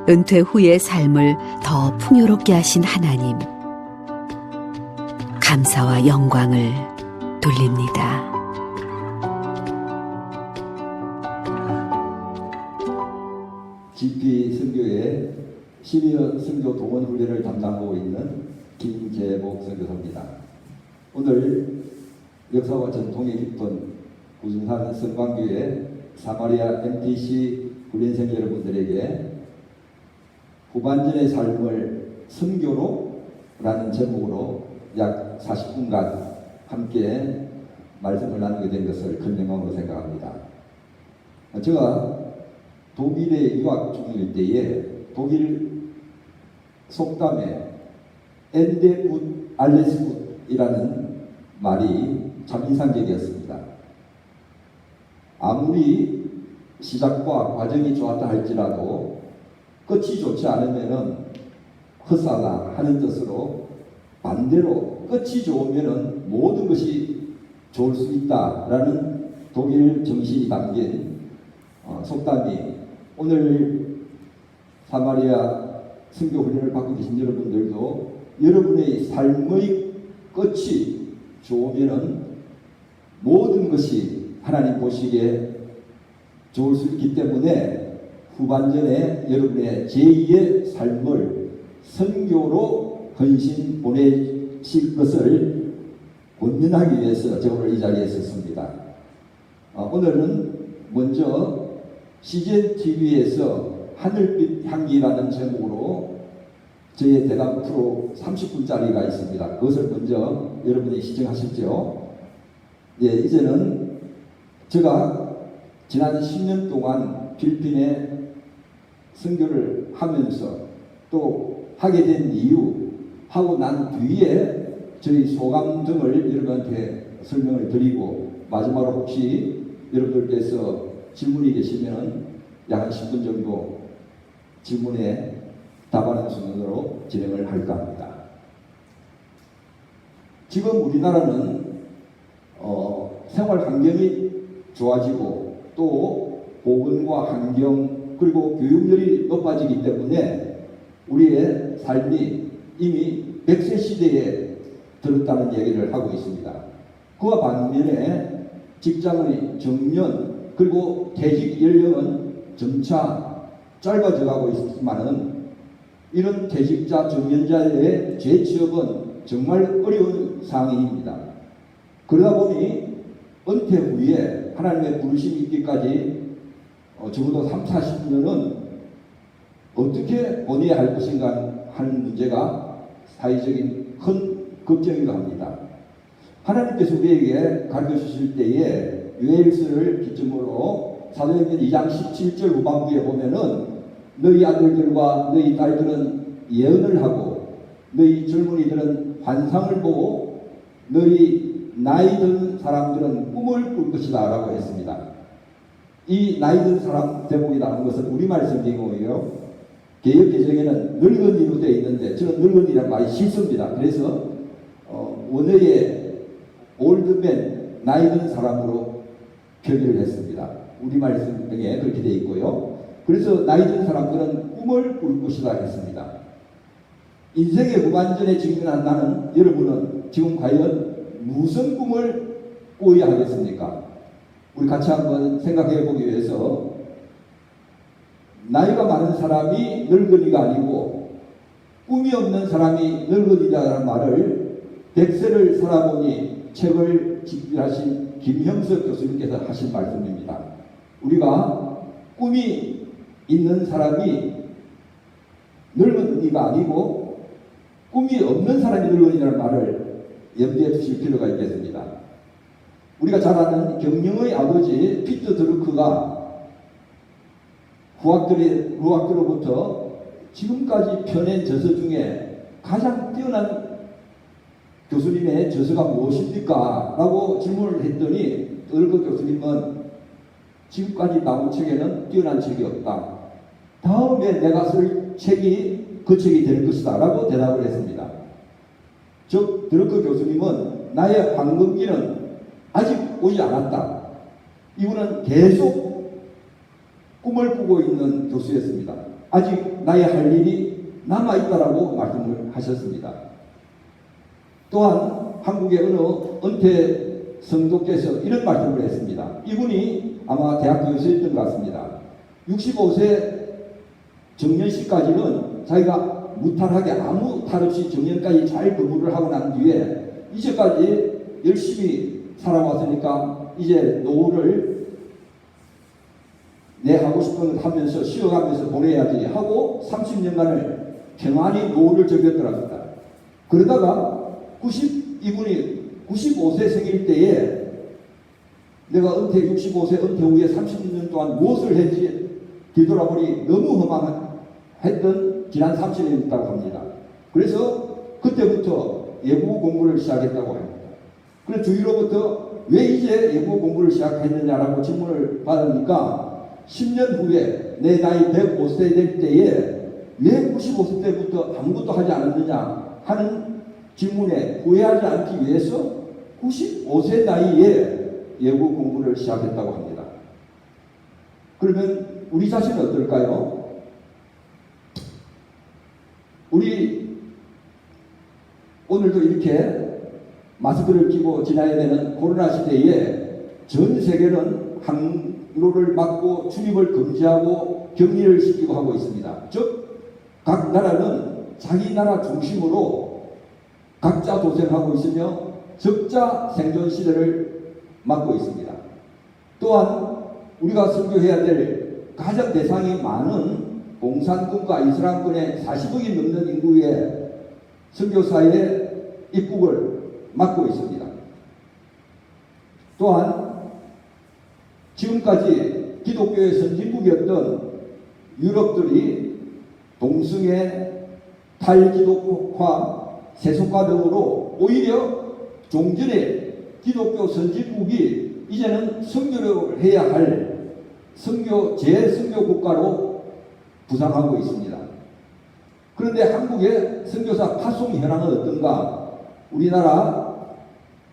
은퇴 후의 삶을 더 풍요롭게 하신 하나님, 감사와 영광을 돌립니다. GP 선교회 시니어 선교 동원 훈련을 담당하고 있는 김재복 선교사입니다. 오늘 역사와 전통이 깊은 구준산 성광교회 사마리아 MTC 훈련생 여러분들에게 후반전의 삶을 선교로라는 제목으로 약 40분간 함께 말씀을 나누게 된 것을 큰 영광으로 생각합니다. 제가 독일에 유학 중일 때에 독일 속담에 엔데굿 알레스굿이라는 말이 참 인상적이었습니다. 아무리 시작과 과정이 좋았다 할지라도 끝이 좋지 않으면은 헛사다 하는 뜻으로 반대로 끝이 좋으면은 모든 것이 좋을 수 있다라는 독일 정신이 담긴 속담이 오늘 사마리아 선교 훈련을 받고 계신 여러분들도 여러분의 삶의 끝이 좋으면은 모든 것이 하나님 보시기에 좋을 수 있기 때문에 후반전에 여러분의 제2의 삶을 선교로 헌신 보내실 것을 권면하기 위해서 제가 오늘 이 자리에 섰습니다. 오늘은 먼저 CGN TV에서 하늘빛 향기라는 제목으로 저의 대담 프로 30분짜리가 있습니다. 그것을 먼저 여러분이 시청하셨죠? 예, 이제는 제가 지난 10년 동안 필리핀에 선교를 하면서 또 하게 된 이유, 하고 난 뒤에 저희 소감 등을 여러분한테 설명을 드리고 마지막으로 혹시 여러분들께서 질문이 계시면 약 한 10분 정도 질문에 답하는 순으로 진행을 할까 합니다. 지금 우리나라는 생활 환경이 좋아지고 또 보건과 환경 그리고 교육열이 높아지기 때문에 우리의 삶이 이미 100세 시대에 들었다는 얘기를 하고 있습니다. 그와 반면에 직장의 정년 그리고 퇴직 연령은 점차 짧아져 가고 있지만은 이런 퇴직자 정년자의 재취업은 정말 어려운 상황입니다. 그러다 보니 은퇴 후에 하나님의 부르심이 있기까지 적어도 3, 40년은 어떻게 보내야 할 것인가 하는 문제가 사회적인 큰 걱정이기도 합니다. 하나님께서 우리에게 가르쳐 주실 때에 요엘서를 기점으로 사도행전 2장 17절 후반부에 보면은 너희 아들들과 너희 딸들은 예언을 하고 너희 젊은이들은 환상을 보고 너희 나이 든 사람들은 꿈을 꿀 것이다 라고 했습니다. 이 나이 든 사람 제목이 나오는 것은 우리말 성경이고요. 개역개정에는 늙은이로 되어 있는데 저는 늙은이란 말이 싫습니다. 그래서 원어의 올드맨 나이 든 사람으로 표기를 했습니다. 우리말 성경에 그렇게 되어 있고요. 그래서 나이 든 사람들은 꿈을 꿀 것이다 했습니다. 인생의 후반전에 직면한 나는 여러분은 지금 과연 무슨 꿈을 꿔야 하겠습니까? 우리 같이 한번 생각해 보기 위해서 나이가 많은 사람이 늙은이가 아니고 꿈이 없는 사람이 늙은이라는 말을 100세를 살아보니 책을 집필하신 김형석 교수님께서 하신 말씀입니다. 우리가 꿈이 있는 사람이 늙은이가 아니고 꿈이 없는 사람이 늙은이라는 말을 염두에 두실 필요가 있겠습니다. 우리가 잘 아는 경영의 아버지 피터 드루크가 후학들로부터 지금까지 펴낸 저서 중에 가장 뛰어난 교수님의 저서가 무엇입니까? 라고 질문을 했더니 드루크 교수님은 지금까지 나온 책에는 뛰어난 책이 없다. 다음에 내가 쓸 책이 그 책이 될 것이다. 라고 대답을 했습니다. 즉, 드루크 교수님은 나의 황금기는 아직 오지 않았다. 이분은 계속 꿈을 꾸고 있는 교수였습니다. 아직 나의 할 일이 남아있다라고 말씀을 하셨습니다. 또한 한국의 어느 은퇴 성도께서 이런 말씀을 했습니다. 이분이 아마 대학 교수였던 것 같습니다. 65세 정년시까지는 자기가 무탈하게 아무 탈 없이 정년까지 잘 근무를 하고 난 뒤에 이제까지 열심히 살아왔으니까 이제 노후를 내 하고 싶은 걸 하면서 쉬어가면서 보내야지 하고 30년간을 평안히 노후를 즐겼더랍니다. 그러다가 이분이 95세 생일 때에 내가 65세 은퇴 후에 30년 동안 무엇을 했지 뒤돌아보니 너무 허망했던 지난 30년이 있다고 합니다. 그래서 그때부터 예고 공부를 시작했다고 합니다. 그래서 주위로부터 왜 이제 예고 공부를 시작했느냐라고 질문을 받으니까 10년 후에 내 나이 105세 될 때에 왜 95세 때부터 아무것도 하지 않았느냐 하는 질문에 후회하지 않기 위해서 95세 나이에 예고 공부를 시작했다고 합니다. 그러면 우리 자신은 어떨까요? 우리 오늘도 이렇게 마스크를 끼고 지나야 되는 코로나 시대에 전 세계는 항로를 막고 출입을 금지하고 격리를 시키고 하고 있습니다. 즉 각 나라는 자기 나라 중심으로 각자 도생하고 있으며 적자 생존 시대를 맞고 있습니다. 또한 우리가 선교해야 될 가장 대상이 많은 공산군과 이슬람군의 40억이 넘는 인구의 선교사의 입국을 막고 있습니다. 또한 지금까지 기독교의 선진국이었던 유럽들이 동성애, 탈기독화, 세속화 등으로 오히려 종전에 기독교 선진국이 이제는 선교를 해야 할 재선교 국가로 부상하고 있습니다. 그런데 한국의 선교사 파송 현황은 어떤가? 우리나라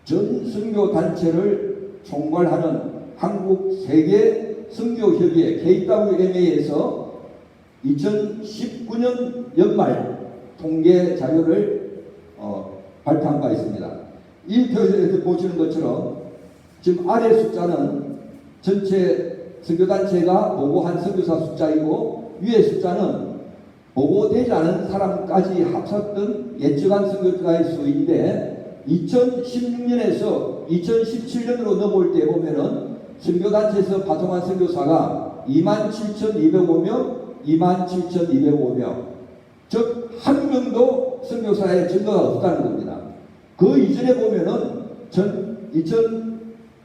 전 선교 단체를 총괄하는 한국 세계 선교협의회 KWMA에서 2019년 연말 통계 자료를 발표한 바 있습니다. 이 표에서 보시는 것처럼 지금 아래 숫자는 전체 선교단체가 보고한 선교사 숫자이고 위에 숫자는 보고되지 않은 사람까지 합쳤던 예측한 선교사의 수인데 2016년에서 2017년으로 넘어올 때 보면은 선교단체에서 파송한 선교사가 27,205명, 27,205명. 즉, 한 명도 선교사의 증거가 없다는 겁니다. 그 이전에 보면은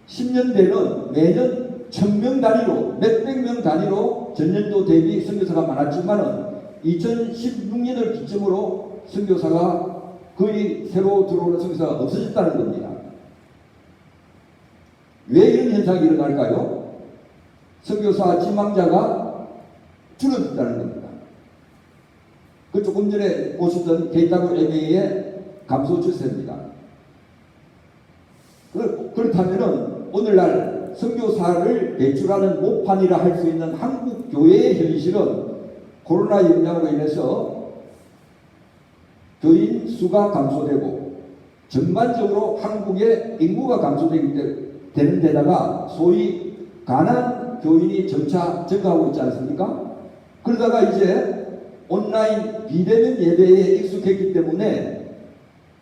2010년대는 매년 1000명 단위로, 몇백 명 단위로 전년도 대비 선교사가 많았지만은 2016년을 기점으로 선교사가 거의 새로 들어오는 선교사가 없어졌다는 겁니다. 왜 이런 현상이 일어날까요? 선교사 지망자가 줄어든다는 겁니다. 그 조금 전에 보셨던 KWMA의 감소 추세입니다. 그렇다면은 오늘날 선교사를 배출하는 모판이라 할 수 있는 한국 교회의 현실은 코로나 영향으로 인해서 교인 수가 감소되고 전반적으로 한국의 인구가 감소되는 데다가 소위 가난 교인이 점차 증가하고 있지 않습니까? 그러다가 이제 온라인 비대면 예배에 익숙했기 때문에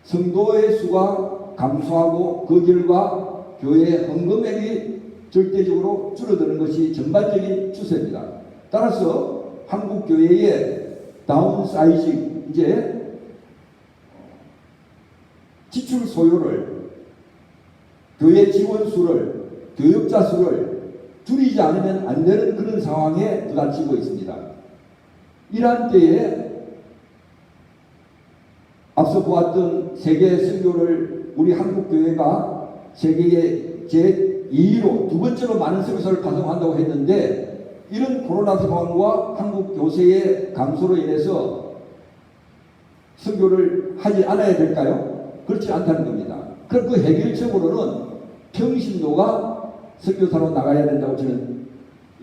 성도의 수가 감소하고 그 결과 교회의 헌금액이 절대적으로 줄어드는 것이 전반적인 추세입니다. 따라서 한국 교회의 다운사이징, 이제 지출 소요를, 교회 지원 수를, 교육자 수를 줄이지 않으면 안 되는 그런 상황에 부딪히고 있습니다. 이러한 때에 앞서 보았던 세계 선교를 우리 한국교회가 세계의 제2위로 두 번째로 많은 선교사를 파송한다고 했는데, 이런 코로나 상황과 한국 교세의 감소로 인해서 선교를 하지 않아야 될까요? 그렇지 않다는 겁니다. 그럼 그 해결책으로는 평신도가 선교사로 나가야 된다고 저는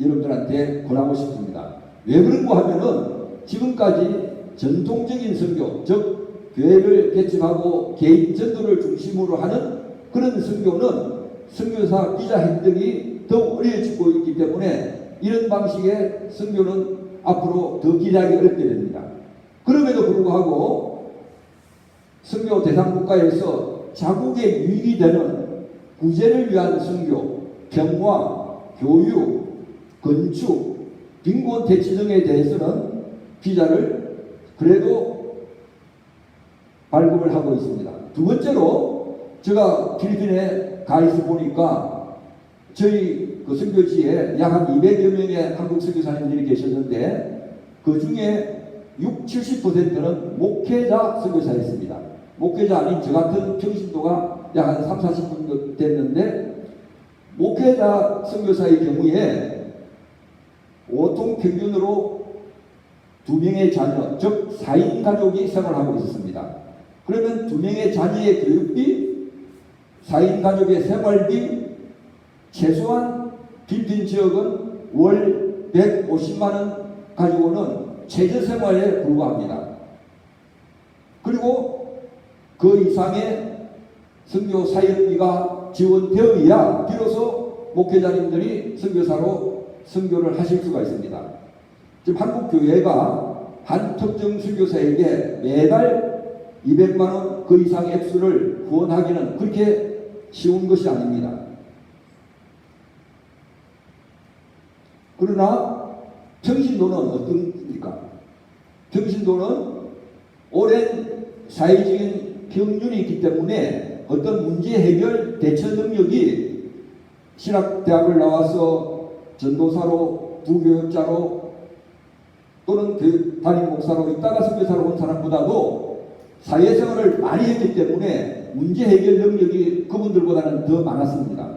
여러분들한테 권하고 싶습니다. 왜 그런가 하면은 지금까지 전통적인 선교, 즉 교회를 개척하고 개인 전도를 중심으로 하는 그런 선교는 선교사 비자 획득이 더욱 어려워지고 있기 때문에 이런 방식의 선교는 앞으로 더 기대하기 어렵게 됩니다. 그럼에도 불구하고 선교 대상 국가에서 자국의 유익이 되는 구제를 위한 선교, 평화, 교육, 건축, 빈곤 대치 등에 대해서는 비자를 그래도 발급을 하고 있습니다. 두 번째로 제가 필리핀에 가 있어 보니까 저희 그 선교지에 약 한 200여 명의 한국 선교사님들이 계셨는데 그 중에 70%는 목회자 선교사였습니다. 목회자 아닌 저 같은 평신도가 약 한 30-40분 됐는데, 목회자 선교사의 경우에 보통 평균으로 2명의 자녀, 즉 4인 가족이 생활하고 있었습니다. 그러면 2명의 자녀의 교육비, 4인 가족의 생활비, 최소한 필리핀 지역은 월 150만 원 가지고는 최저생활에 불과합니다. 그리고 그 이상의 선교 사역비가 지원되어야 비로소 목회자님들이 선교사로 선교를 하실 수가 있습니다. 지금 한국 교회가 한 특정 선교사에게 매달 200만 원 그 이상의 액수를 후원하기는 그렇게 쉬운 것이 아닙니다. 그러나 평신도는 어떻습니까? 평신도는 오랜 사회적인 경륜이 있기 때문에 어떤 문제 해결 대처 능력이 신학대학을 나와서 전도사로, 부교육자로 또는 담임 목사로 있다가 선교사로 온 사람보다도 사회생활을 많이 했기 때문에 문제 해결 능력이 그분들보다는 더 많았습니다.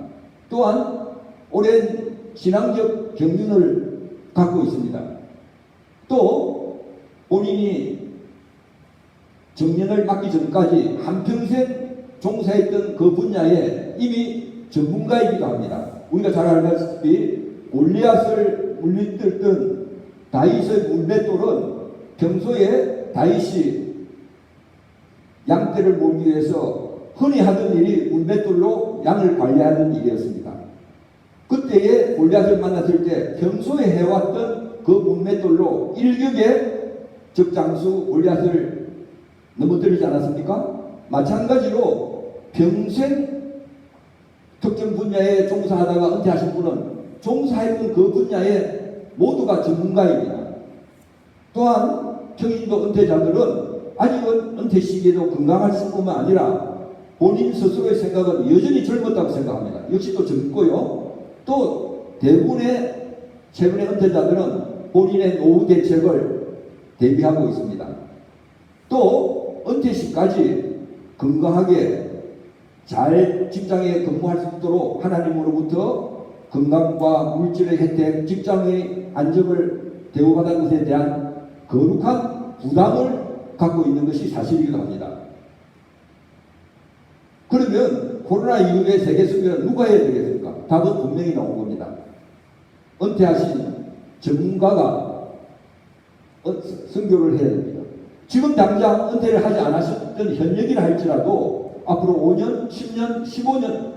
또한 오랜 신앙적 경륜을 갖고 있습니다. 또 본인이 정년을 맞기 전까지 한평생 종사했던 그 분야에 이미 전문가이기도 합니다. 우리가 잘 알다시피 골리앗을 물리쳤던 다윗의 물맷돌은 평소에 다윗이 양떼를 몰기 위해서 흔히 하던 일이 물맷돌로 양을 관리하는 일이었습니다. 그때에 골리앗을 만났을 때 평소에 해왔던 그 물맷돌로 일격에 적장수 골리앗을 넘어뜨리지 않았습니까? 마찬가지로 평생 특정 분야에 종사하다가 은퇴하신 분은 종사했던 그 분야에 모두가 전문가입니다. 또한 평신도 은퇴자들은 아직은 은퇴 시기에도 건강할 뿐만 아니라 본인 스스로의 생각은 여전히 젊었다고 생각합니다. 역시 또 젊고요. 또 대부분의 최근의 은퇴자들은 본인의 노후 대책을 대비하고 있습니다. 또 은퇴 시까지 건강하게 잘 직장에 근무할 수 있도록 하나님으로부터 건강과 물질의 혜택, 직장의 안정을 대우받은 것에 대한 거룩한 부담을 갖고 있는 것이 사실이기도 합니다. 그러면 코로나 이후의 세계 선교는 누가 해야 되겠습니까? 답은 분명히 나온 겁니다. 은퇴하신 전문가가 선교를 해야 됩니다. 지금 당장 은퇴를 하지 않으셨던 현역이라 할지라도 앞으로 5년, 10년, 15년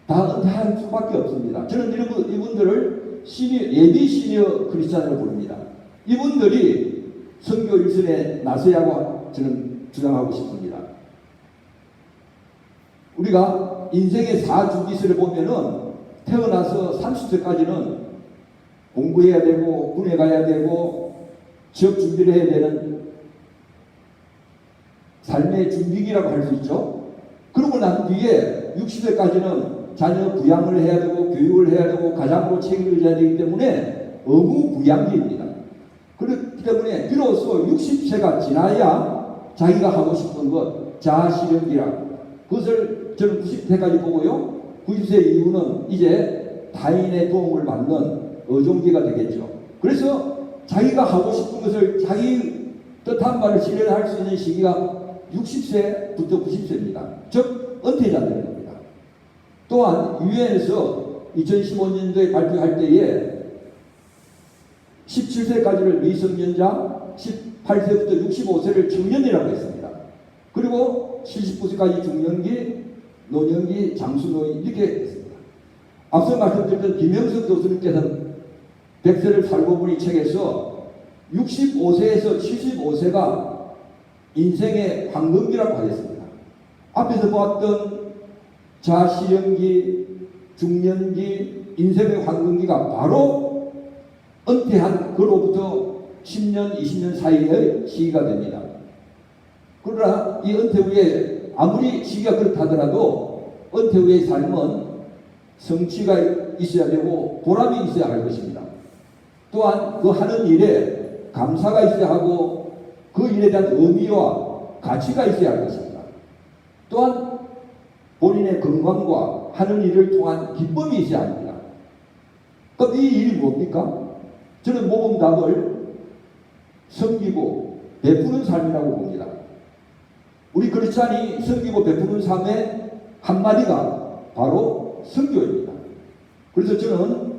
다 은퇴할 수밖에 없습니다. 저는 이분들을 예비 시니어 크리스찬으로 부릅니다. 이분들이 선교 일선에 나서야고 저는 주장하고 싶습니다. 우리가 인생의 4주기설을 보면은 태어나서 30세까지는 공부해야 되고 군에 가야 되고 취업 준비를 해야 되는 삶의 준비기라고 할 수 있죠. 그러고 난 뒤에 60세까지는 자녀 부양을 해야 되고 교육을 해야 되고 가장으로 책임을 져야 되기 때문에 의무부양제입니다. 그렇기 때문에 비로소 60세가 지나야 자기가 하고 싶은 것, 자아실현이라 그것을 저는 90세까지 보고요. 90세 이후는 이제 타인의 도움을 받는 의존기가 되겠죠. 그래서 자기가 하고 싶은 것을 자기 뜻한 바를 실현할 수 있는 시기가 60세부터 90세입니다. 즉 은퇴자들인 겁니다. 또한 유엔에서 2015년도에 발표할 때에 17세까지를 미성년자, 18세부터 65세를 청년이라고 했습니다. 그리고 79세까지 중년기, 노년기, 장수노인 이렇게 했습니다. 앞서 말씀드렸던 김영석 교수님께서는 100세를 살고 보니 책에서 65세에서 75세가 인생의 황금기라고 하겠습니다. 앞에서 보았던 자아실현기, 중년기, 인생의 황금기가 바로 은퇴한 그로부터 10년, 20년 사이의 시기가 됩니다. 그러나 이 은퇴 후에 아무리 시기가 그렇다더라도 은퇴 후의 삶은 성취가 있어야 되고 보람이 있어야 할 것입니다. 또한 그 하는 일에 감사가 있어야 하고 그 일에 대한 의미와 가치가 있어야 할 것입니다. 또한 본인의 건강과 하는 일을 통한 기쁨이 있어야 합니다. 그럼 이 일이 뭡니까? 저는 모범답을 섬기고 베푸는 삶이라고 봅니다. 우리 크리스찬이 섬기고 베푸는 삶의 한마디가 바로 선교입니다. 그래서 저는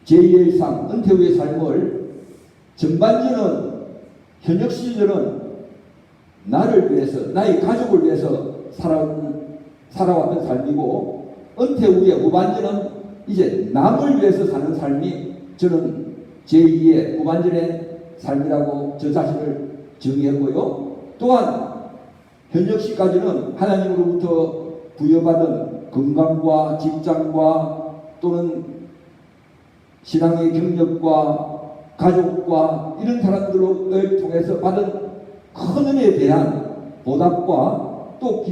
제2의 삶, 은퇴 후의 삶을 전반전은 현역 시절은 나를 위해서, 나의 가족을 위해서 살아왔던 삶이고 은퇴 후에 후반전은 이제 남을 위해서 사는 삶이 저는 제2의 후반전의 삶이라고 저 자신을 정의했고요. 또한 현역 시까지는 하나님으로부터 부여받은 건강과 직장과 또는 신앙의 경력과 가족과 이런 사람들을 통해서 받은 큰 은혜에 대한 보답과 또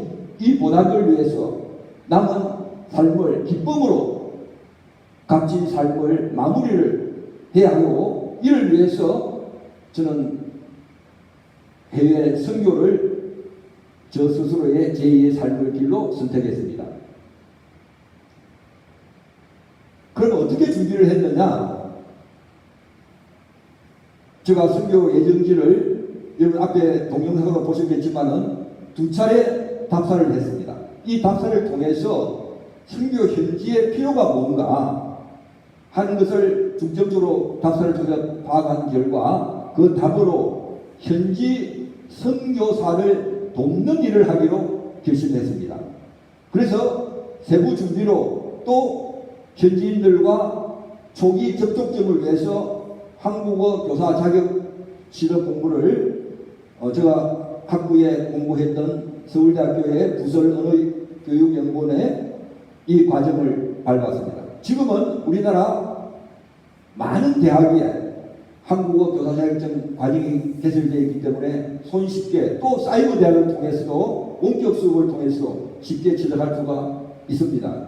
이 보답을 위해서 남은 삶을 기쁨으로 값진 삶을 마무리를 해야 하고 이를 위해서 저는 해외 선교를 저 스스로의 제2의 삶의 길로 선택했습니다. 그럼 어떻게 준비를 했느냐? 제가 선교 예정지를 여러분 앞에 동영상으로 보셨겠지만은 2차례 답사를 했습니다. 이 답사를 통해서 선교 현지의 필요가 뭔가 하는 것을 중점적으로 답사를 통해서 파악한 결과 그 답으로 현지 선교사를 돕는 일을 하기로 결심했습니다. 그래서 세부 준비로 또 현지인들과 초기 접촉점을 위해서 한국어 교사 자격 시험 공부를 제가 학부에 공부했던 서울대학교의 부설언어교육연구원의 이 과정을 밟았습니다. 지금은 우리나라 많은 대학에 한국어 교사 자격증 과정이 개설되어 있기 때문에 손쉽게 또 사이버 대학을 통해서도 원격 수업을 통해서도 쉽게 취득할 수가 있습니다.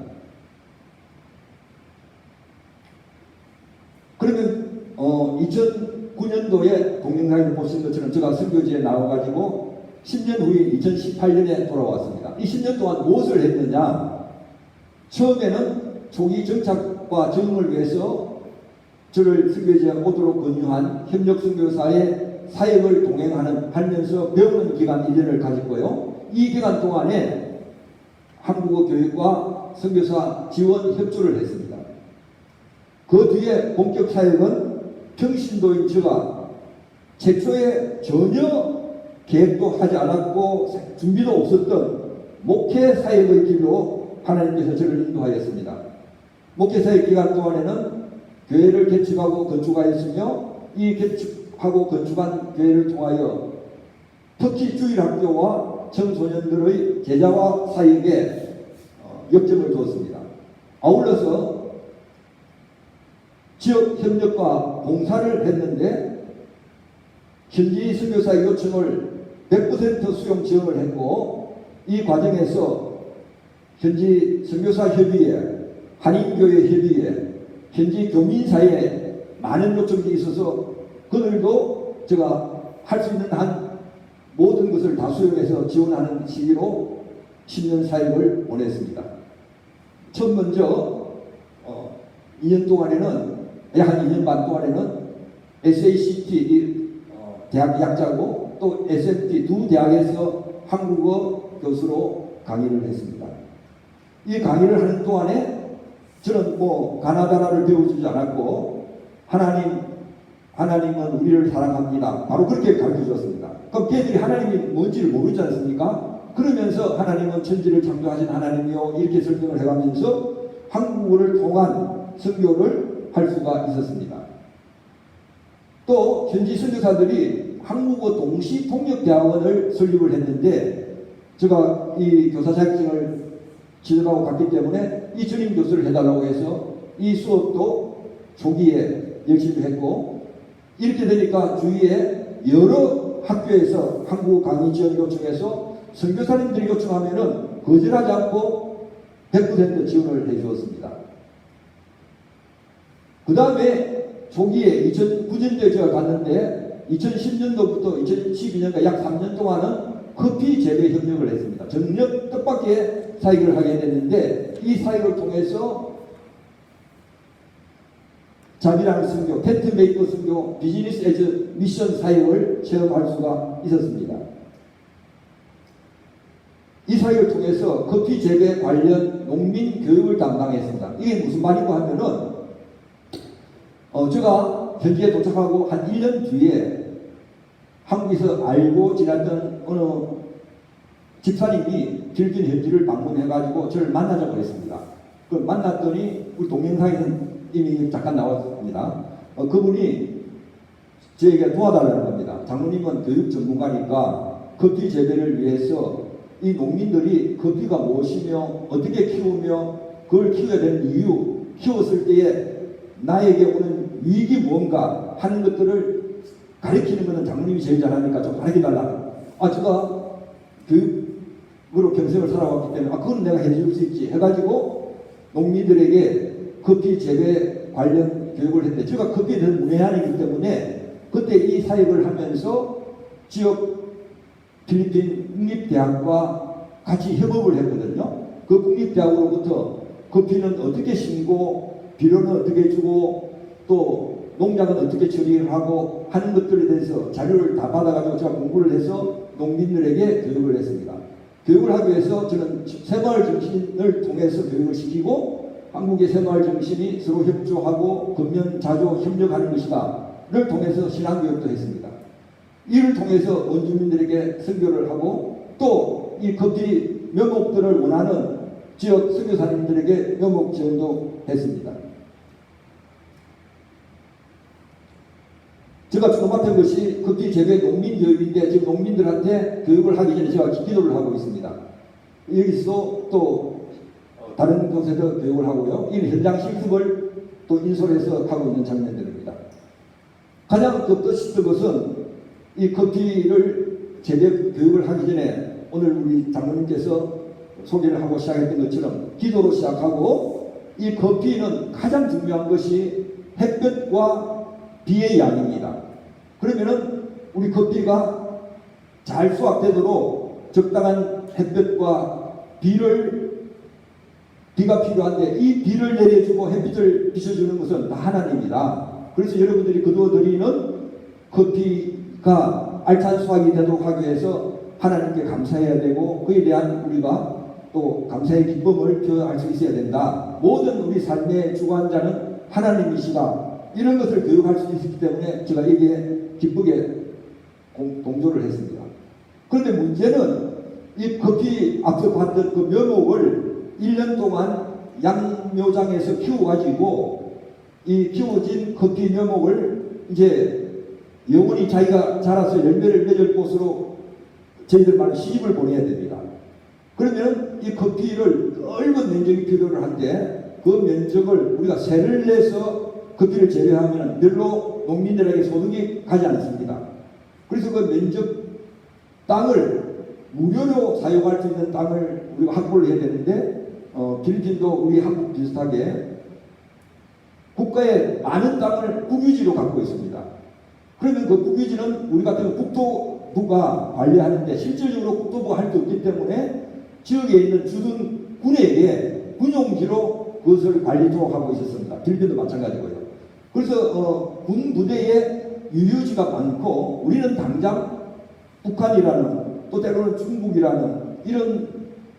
그러면 2009년도에 동영상을 보신 것처럼 제가 선교지에 나와가지고 10년 후인 2018년에 돌아왔습니다. 이 10년 동안 무엇을 했느냐? 처음에는 초기 정착과 적응을 위해서 저를 선교지에 오도록 권유한 협력 선교사의 사역을 동행하면서 배우는 기간 1년을 가졌고요. 이 기간 동안에 한국어 교육과 선교사 지원 협조를 했습니다. 그 뒤에 본격 사역은 평신도인 제가 최초에 전혀 계획도 하지 않았고 준비도 없었던 목회 사역의 길로 하나님께서 저를 인도하였습니다. 목회 사역 기간 동안에는 교회를 개척하고 건축하였으며 이 개척하고 건축한 교회를 통하여 특히 주일학교와 청소년들의 제자와 사역에 역점을 두었습니다. 아울러서 지역 협력과 봉사를 했는데 현지 선교사의 요청을 100% 수용 지원을 했고, 이 과정에서 현지 선교사협의회, 한인교회협의회, 현지 교민사회에 많은 요청이 있어서 그들도 제가 할 수 있는 한 모든 것을 다 수용해서 지원하는 시기로 10년 사역을 보냈습니다. 처음 먼저 2년 동안에는, 약 한 2년 반 동안에는 SACT 대학 약자고 또 SMT 두 대학에서 한국어 교수로 강의를 했습니다. 이 강의를 하는 동안에 저는 뭐 가나다라를 배워주지 않았고 하나님은 우리를 사랑합니다. 바로 그렇게 가르쳐 주었습니다. 그럼 걔들이 하나님이 뭔지를 모르지 않습니까? 그러면서 하나님은 천지를 창조하신 하나님이요 이렇게 설명을 해가면서 한국어를 통한 선교를 할 수가 있었습니다. 또 현지 선교사들이 한국어 동시 통역대학원을 설립을 했는데 제가 이 교사 자격증을 지도하고 갔기 때문에 이 전임 교수를 해달라고 해서 이 수업도 초기에 열심히 했고, 이렇게 되니까 주위에 여러 학교에서 한국어 강의 지원 요청해서 선교사님들이 요청하면은 거절하지 않고 100% 지원을 해 주었습니다. 그 다음에 초기에 2009년도에 제가 갔는데 2010년도부터 2012년까지 약 3년 동안은 커피 재배 협력을 했습니다. 정력 뜻밖의 사역을 하게 됐는데 이 사역을 통해서 자비랑 선교, 텐트 메이커 선교, 비즈니스 에즈 미션 사역을 체험할 수가 있었습니다. 이 사역을 통해서 커피 재배 관련 농민 교육을 담당했습니다. 이게 무슨 말이고 하면은 제가 현지에 도착하고 한 1년 뒤에 한국에서 알고 지냈던 어느 집사님이 필리핀 현지를 방문해가지고 저를 만나자고 했습니다. 그 만났더니 우리 동영상에는 이미 잠깐 나왔습니다. 그분이 저에게 도와달라는 겁니다. 장로님은 교육 전문가니까 커피 재배를 위해서 이 농민들이 커피가 무엇이며 어떻게 키우며 그걸 키워야 되는 이유, 키웠을 때에 나에게 오는 유익이 뭔가 하는 것들을 가르치는 것은 장로님이 제일 잘하니까 좀 가르쳐달라. 제가 교육으로 평생을 살아왔기 때문에 그건 내가 해줄 수 있지 해가지고 농민들에게 커피 재배 관련 교육을 했는데 제가 커피에 대한 문외한이기 때문에 그때 이 사역을 하면서 지역 필리핀 국립대학과 같이 협업을 했거든요. 그 국립대학으로부터 커피는 어떻게 심고 비료는 어떻게 주고 또 농약은 어떻게 처리를 하고 하는 것들에 대해서 자료를 다 받아가지고 제가 공부를 해서 농민들에게 교육을 했습니다. 교육을 하기 위해서 저는 새마을 정신을 통해서 교육을 시키고 한국의 새마을 정신이 서로 협조하고 근면자조 협력하는 것이다를 통해서 신앙교육도 했습니다. 이를 통해서 원주민들에게 선교를 하고 또 이 커피 묘목들을 원하는 지역 선교사님들에게 묘목 지원도 했습니다. 제가 주로 맡은 것이 커피 재배 농민 교육인데 지금 농민들한테 교육을 하기 전에 제가 기도를 하고 있습니다. 여기서 또 다른 곳에서 교육을 하고요. 이 현장 실습을 또 인솔해서 하고 있는 장면들입니다. 가장 뜻깊은 것은 이 커피를 재배 교육을 하기 전에 오늘 우리 장로님께서 소개를 하고 시작했던 것처럼 기도로 시작하고 이 커피는 가장 중요한 것이 햇볕과 비의 양입니다. 그러면은 우리 커피가 잘 수확되도록 적당한 햇볕과 비가 필요한데 이 비를 내려주고 햇빛을 비춰주는 것은 다 하나님입니다. 그래서 여러분들이 거두어드리는 커피가 알찬 수확이 되도록 하기 위해서 하나님께 감사해야 되고 그에 대한 우리가 또 감사의 기쁨을 표현할 수 있어야 된다. 모든 우리 삶의 주관자는 하나님이시다. 이런 것을 교육할 수 있기 때문에 제가 여기에 기쁘게 동조를 했습니다. 그런데 문제는 이 커피 앞서 봤던 그 묘목을 1년 동안 양묘장에서 키워가지고 이 키워진 커피 묘목을 이제 영원히 자기가 자라서 열매를 맺을 곳으로 저희들만 시집을 보내야 됩니다. 그러면 이 커피를 넓은 면적이 필요를 한데 그 면적을 우리가 세를 내서 커피를 재배하면 별로 농민들에게 소득이 가지 않습니다. 그래서 그 면적 땅을 무료로 사용할 수 있는 땅을 우리가 확보를 해야 되는데 필리핀도 우리 한국 비슷하게 국가의 많은 땅을 국유지로 갖고 있습니다. 그러면 그 국유지는 우리 같은 국토부가 관리하는데 실질적으로 국토부가 할 수 없기 때문에 지역에 있는 주둔 군에게 군용지로 그것을 관리토록 하고 있었습니다. 필리핀도 마찬가지고요. 그래서 군 부대에 유유지가 많고 우리는 당장 북한이라는 또 때로는 중국이라는 이런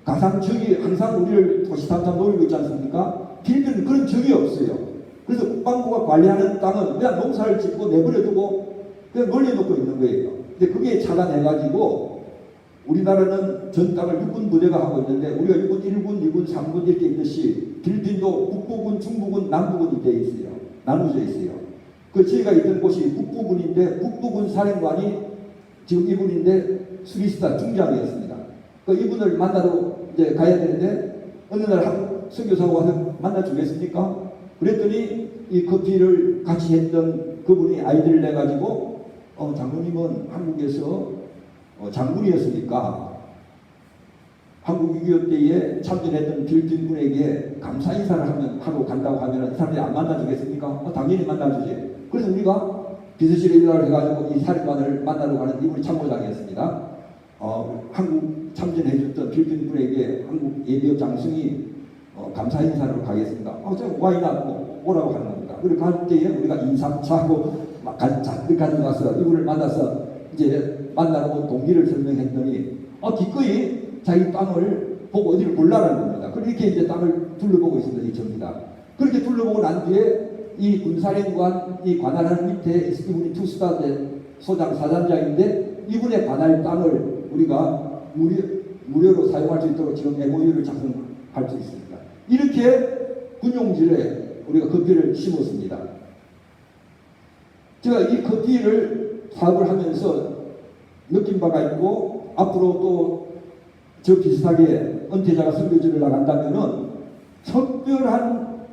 가상 적이 항상 우리를 도시탐탐 노리고 있지 않습니까? 필리핀은 그런 적이 없어요. 그래서 국방부가 관리하는 땅은 그냥 농사를 짓고 내버려두고 그냥 멀리놓고 있는 거예요. 근데 그게 차단해가지고 우리나라는 전 땅을 육군 부대가 하고 있는데 우리가 육군 1군, 2군, 3군 이렇게 있듯이 필리핀도 북부군, 중부군, 남부군이 되어 있어요. 나누어져 있어요. 그 저희가 있던 곳이 북부군인데 북부군 사령관이 지금 이분인데 수리스타 중장이었습니다. 그 이분을 만나러 이제 가야 되는데 어느 날 한 선교사가 와서 만나주겠습니까? 그랬더니 이 커피를 같이 했던 그분이 아이디를 내가지고 장로님은 한국에서 장군이었으니까 한국 6.25 때에 참전했던 필리핀 군에게 감사 인사를 하고 간다고 하면 이 사람들이 안 만나주겠습니까? 당연히 만나주지. 그래서 우리가 비서실에 연락을 해가지고 이 사령관을 만나러 가는 이분이 참모장이었습니다. 한국 참전해줬던 필리핀 군에게 한국 예비역 장승이 감사 인사로 가겠습니다. 제가 와이나 오라고 하는 겁니다. 그리고 갈 때에 우리가 인삼차하고 막 잔뜩 가져가서 이분을 만나서 이제 만나고 동기를 설명했더니 기꺼이 자기 땅을 보고 어디를 골라라는 겁니다. 그렇게 이제 땅을 둘러보고 있습니다. 이 접니다. 그렇게 둘러보고 난 뒤에 이 군사령관, 이 관할하는 밑에 이분이 투스타 소장 사단장인데 이분의 관할 땅을 우리가 무료로 사용할 수 있도록 지금 MOU를 작성할 수 있습니다. 이렇게 군용지에 우리가 커피를 심었습니다. 제가 이 커피를 사업을 하면서 느낀 바가 있고 앞으로 또 저 비슷하게 은퇴자가 선교지를 나간다면은 특별한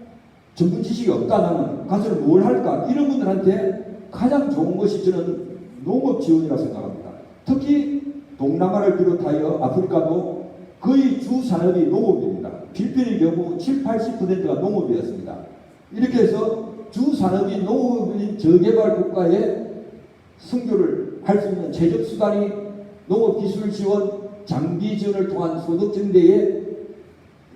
전문 지식이 없다 나는 가서 뭘 할까 이런 분들한테 가장 좋은 것이 저는 농업 지원이라고 생각합니다. 특히 동남아를 비롯하여 아프리카도 거의 주 산업이 농업입니다. 필리핀의 경우 70~80%가 농업이었습니다. 이렇게 해서 주 산업이 농업인 저개발 국가에 선교를 할 수 있는 최적 수단이 농업기술 지원, 장비 지원을 통한 소득 증대에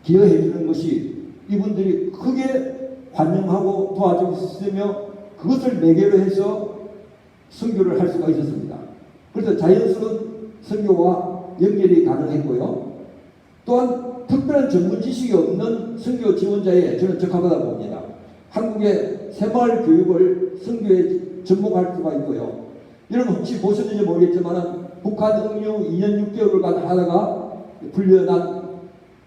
기여해 주는 것이 이분들이 크게 환영하고 도와주고 있으며 그것을 매개로 해서 선교를 할 수가 있었습니다. 그래서 자연스러운 선교와 연결이 가능했고요. 또한 특별한 전문 지식이 없는 선교 지원자에 저는 적합하다고 봅니다. 한국의 새마을 교육을 선교에 접목할 수가 있고요. 여러분 혹시 보셨는지 모르겠지만 북한 응유 2년 6개월간 하다가 불려난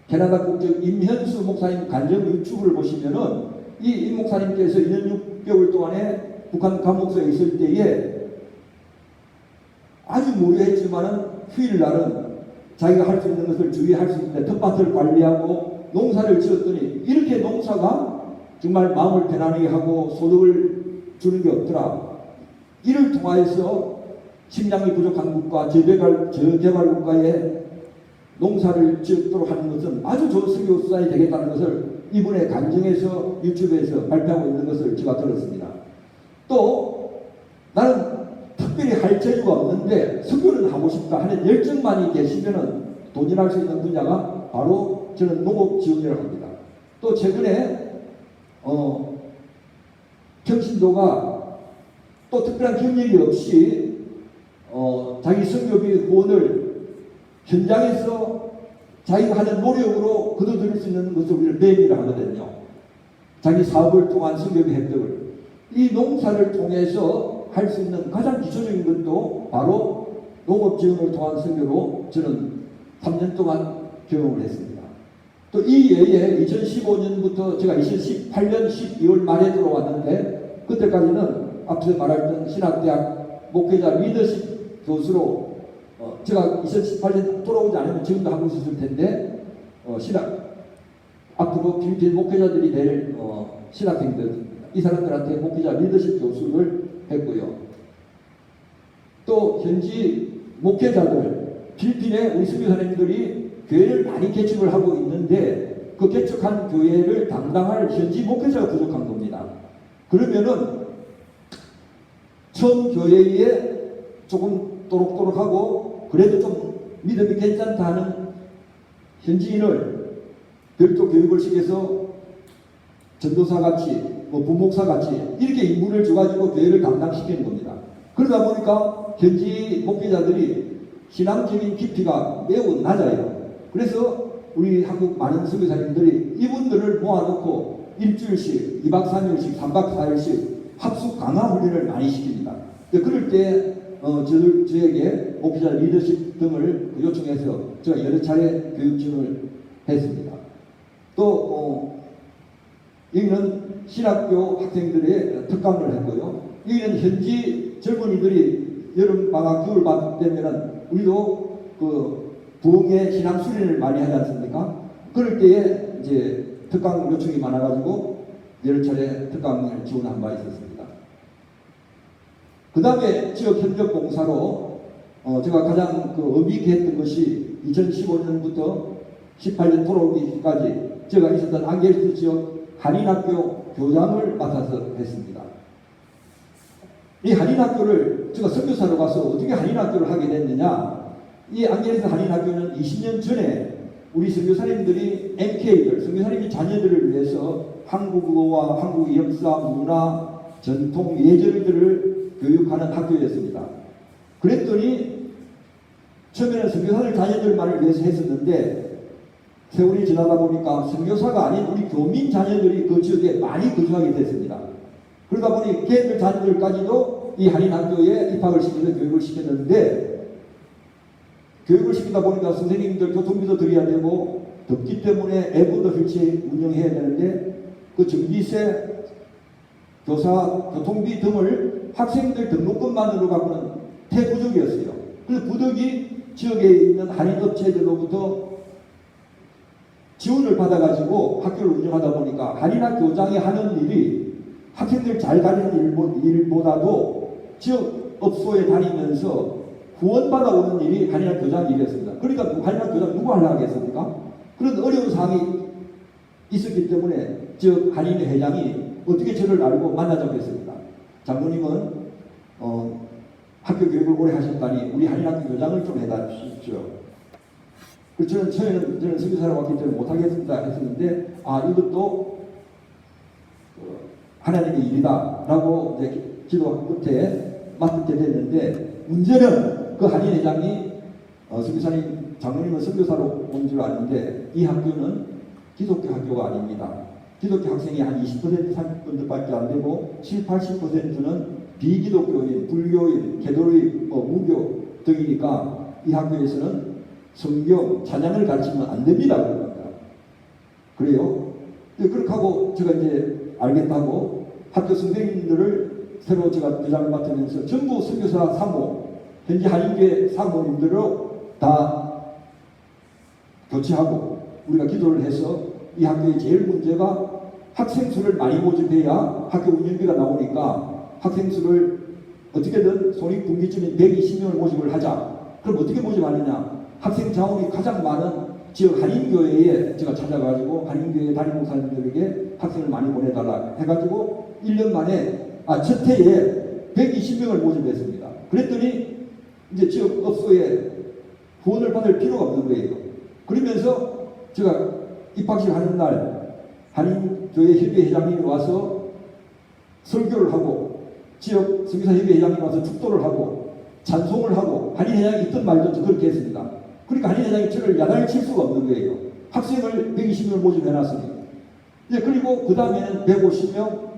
캐나다 국적 임현수 목사님 간증 유튜브를 보시면은 이 임 목사님께서 2년 6개월 동안에 북한 감옥소에 있을 때에 아주 무료했지만은 휴일날은 자기가 할 수 있는 것을 주의할 수 있는데 텃밭을 관리하고 농사를 지었더니 이렇게 농사가 정말 마음을 편안하게 하고 소득을 주는 게 없더라. 이를 통하여서 식량이 부족한 국가, 저개발 국가에 농사를 짓도록 하는 것은 아주 좋은 선교 수단이 되겠다는 것을 이분의 간증에서 유튜브에서 발표하고 있는 것을 제가 들었습니다. 또 나는 특별히 할 재주가 없는데 선교는 하고 싶다 하는 열정만이 계시면은 도전할 수 있는 분야가 바로 저는 농업 지원이라고 합니다. 또 최근에 평신도가 또 특별한 경력이 없이 자기 선교비 후원을 현장에서 자기가 하는 노력으로 거둬들일 수 있는 것을 우리를 매입이라 하거든요. 자기 사업을 통한 선교비 획득을. 이 농사를 통해서 할 수 있는 가장 기초적인 것도 바로 농업 지원을 통한 선교로 저는 3년 동안 경험을 했습니다. 또 이 외에 2015년부터 제가 2018년 12월 말에 들어왔는데 그때까지는 앞서 말했던 신학대학 목회자 리더십 교수로 제가 2018년 돌아오지 않으면 지금도 하고 있었을 텐데 앞으로 필리핀 목회자들이 될 신학생들 이 사람들한테 목회자 리더십 교수를 했고요. 또 현지 목회자들 필리핀에 우리 선교사님들이 교회를 많이 개척을 하고 있는데 그 개척한 교회를 담당할 현지 목회자가 부족한 겁니다. 그러면은 처음 교회에 조금 또록또록하고 그래도 좀 믿음이 괜찮다 하는 현지인을 별도 교육을 시켜서 전도사 같이 뭐 부목사 같이 이렇게 인물을 줘가지고 교회를 담당시키는 겁니다. 그러다 보니까 현지 목회자들이 신앙적인 깊이가 매우 낮아요. 그래서 우리 한국 많은 선교사님들이 이분들을 모아놓고 일주일씩, 2박 3일씩, 3박 4일씩 합숙 강화 훈련을 많이 시킵니다. 그럴 때 저에게 목회자 리더십 등을 요청해서 제가 여러 차례 교육 지원을 했습니다. 또 여기는 신학교 학생들의 특강을 했고요. 여기는 현지 젊은이들이 여름 방학 겨울 방학 되면은 우리도 그 부흥의 신앙 수련을 많이 하지 않습니까? 그럴 때에 이제 특강 요청이 많아가지고 여러 차례 특강을 지원한 바 있었습니다. 그 다음에 지역 협력 봉사로 제가 가장 의미 있게 했던 것이 2015년부터 18년 돌아오기까지 제가 있었던 앙게리스 지역 한인학교 교장을 맡아서 했습니다. 이 한인학교를 제가 선교사로 가서 어떻게 한인학교를 하게 됐느냐, 이 앙게리스 한인학교는 20년 전에 우리 선교사님들이 MK들, 선교사님의 자녀들을 위해서 한국어와 한국의 역사, 문화, 전통, 예절들을 교육하는 학교였습니다. 그랬더니 처음에는 선교사들 자녀들만을 위해서 했었는데 세월이 지나다 보니까 선교사가 아닌 우리 교민 자녀들이 그 지역에 많이 거주하게 됐습니다. 그러다 보니 걔들 자녀들까지도 이 한인학교에 입학을 시켜서 교육을 시켰는데 교육을 시키다 보니까 선생님들 교통비도 드려야 되고 덥기 때문에 에어컨도 설치 운영해야 되는데 그 전기세, 교사, 교통비 등을 학생들 등록금만으로 갖고는 태부족이었어요. 그래서 부덕이 지역에 있는 한인업체들로부터 지원을 받아가지고 학교를 운영하다 보니까 한인학 교장이 하는 일이 학생들 잘 가르치는 일보다도 지역 업소에 다니면서 후원받아 오는 일이 한인학 교장 일이었습니다. 그러니까 한인학 교장 누구 하려고 하겠습니까? 그런 어려운 상황이 있었기 때문에 지역 한인 회장이 어떻게 저를 알고 만나자고 했습니다. 장로님은 학교 교육을 오래 하셨다니 우리 한인학교 교장을 좀 해달십시오. 그래서 저는 선교사라고 왔기 때문에 못하겠습니다 했었는데 이것도 하나님의 일이다 라고 이제 기도 끝에 맡게 됐는데 문제는 그 한인 회장이 선교사님 장로님은 선교사로 온 줄 아는데 이 학교는 기독교 학교가 아닙니다. 기독교 학생이 한 20% 30%밖에 안 되고 70~80%는 비기독교인, 불교인, 개도인, 무교 등이니까 이 학교에서는 성경, 찬양을 가르치면 안 됩니다. 그럽니다. 그래요? 그렇게 하고 제가 이제 알겠다고 학교 선생님들을 새로 제가 대장을 맡으면서 전부 선교사 사모, 현재 한인교회 사모님들로 다 교체하고 우리가 기도를 해서 이 학교의 제일 문제가 학생 수를 많이 모집해야 학교 운영비가 나오니까 학생 수를 어떻게든 손익분기점인 120명을 모집을 하자. 그럼 어떻게 모집하느냐? 학생 자원이 가장 많은 지역 한인교회에 제가 찾아가지고 한인교회 담임 목사님들에게 학생을 많이 보내달라 해가지고 1년 만에 첫 해에 120명을 모집했습니다. 그랬더니 이제 지역 업소에 후원을 받을 필요가 없는 거예요. 그러면서 제가 입학식 하는 날 한인교회 협의 회장님이 와서 설교를 하고 지역 선교사협의 회장님이 와서 축도를 하고 찬송을 하고 한인 회장이 있던 말도 그렇게 했습니다. 그러니까 한인 회장이 저를 야단을 칠 수가 없는 거예요. 학생을 120명을 모집해놨으니. 그리고 그 다음에는 150명,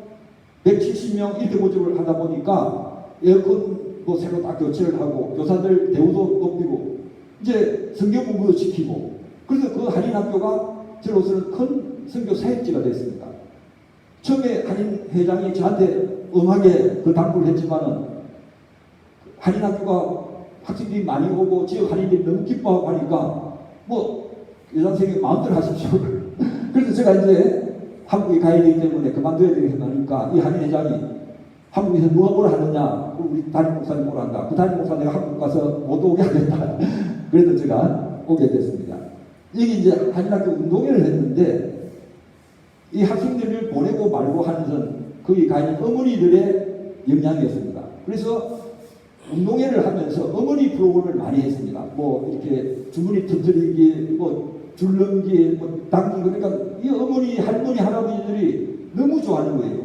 170명 이렇게 모집을 하다 보니까 에어컨 뭐 새로 딱 교체를 하고 교사들 대우도 높이고 이제 성경 공부도 시키고 그래서 그 한인 학교가 저로서는 큰 선교 사역지가 됐습니다. 처음에 한인 회장이 저한테 엄하게 그 당부를 했지만은 한인 학교가 학생들이 많이 오고 지역 한인들이 너무 기뻐하고 하니까 뭐 여장생이 마음대로 하십시오. 그래서 제가 이제 한국에 가야 되기 때문에 그만둬야 되겠다니까 이 한인 회장이 한국에서 누가 뭐라 하느냐 우리 담임 목사님 뭐라 한다. 그 담임 목사 내가 한국 가서 못 오게 하겠다. 그래서 제가 오게 됐습니다. 여기 이제 한인학교 운동회를 했는데 이 학생들을 보내고 말고 하는 것은 거기 가 있는 어머니들의 영향이었습니다. 그래서 운동회를 하면서 어머니 프로그램을 많이 했습니다. 뭐 이렇게 주머니 터뜨리기, 뭐 줄넘기, 뭐 당기, 그러니까 이 어머니, 할머니, 할아버지들이 너무 좋아하는 거예요.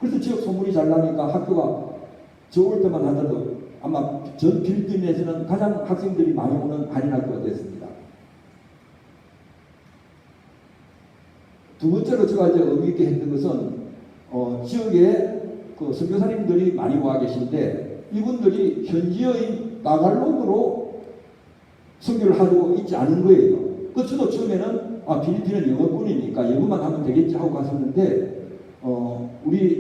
그래서 지역 소문이 잘 나니까 학교가 저 올 때만 하더라도 아마 전 필리핀에서는 가장 학생들이 많이 오는 한인학교가 됐습니다. 두 번째로 제가 이제 의미 있게 했던 것은 지역에 그 선교사님들이 많이 와 계신데 이분들이 현지의 따갈록으로 선교를 하고 있지 않은 거예요. 그 저도 처음에는 필리핀은 영어권이니까 영어만 하면 되겠지 하고 갔었는데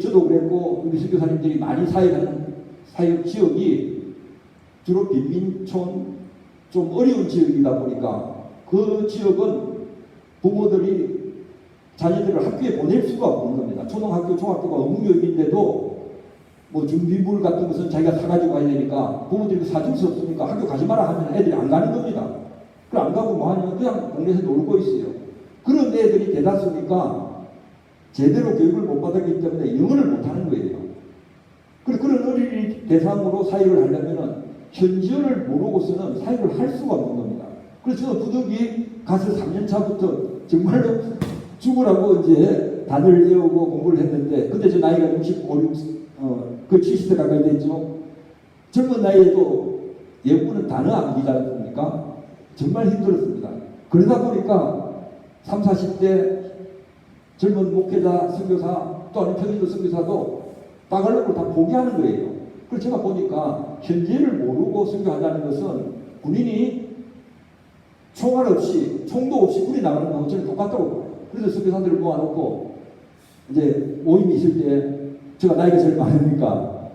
저도 그랬고 우리 선교사님들이 많이 사역하는 사역 지역이 주로 빈민촌 좀 어려운 지역이다 보니까 그 지역은 부모들이 자녀들을 학교에 보낼 수가 없는 겁니다. 초등학교, 중학교가 어묵여인데도 뭐 준비물 같은 것은 자기가 사가지고 가야 되니까 부모들이 사줄 수 없으니까 학교 가지 마라 하면 애들이 안 가는 겁니다. 그럼 안 가고 뭐 하냐면 그냥 동네에서 놀고 있어요. 그런 애들이 대다수니까 제대로 교육을 못 받았기 때문에 영어를 못 하는 거예요. 그런 어린이 대상으로 사역을 하려면 현지어를 모르고서는 사역을 할 수가 없는 겁니다. 그래서 저는 부득이 가서 3년 차부터 정말로 죽으라고 이제 단을 외우고 공부를 했는데, 그때 저 나이가 65, 70세 가까이 됐죠. 젊은 나이에도 예고는 단어 암기지 않습니까? 정말 힘들었습니다. 그러다 보니까 30, 40대 젊은 목회자, 선교사, 또 아니면 평일도 선교사도 따갈록을 다 포기하는 거예요. 그래서 제가 보니까 현지를 모르고 선교한다는 것은 군인이 총알 없이, 총도 없이 군이 나가는 거하고 저는 똑같다고 봐요. 그래서 선교사들을 모아놓고 이제 모임이 있을 때 제가 나이가 제일 많으니까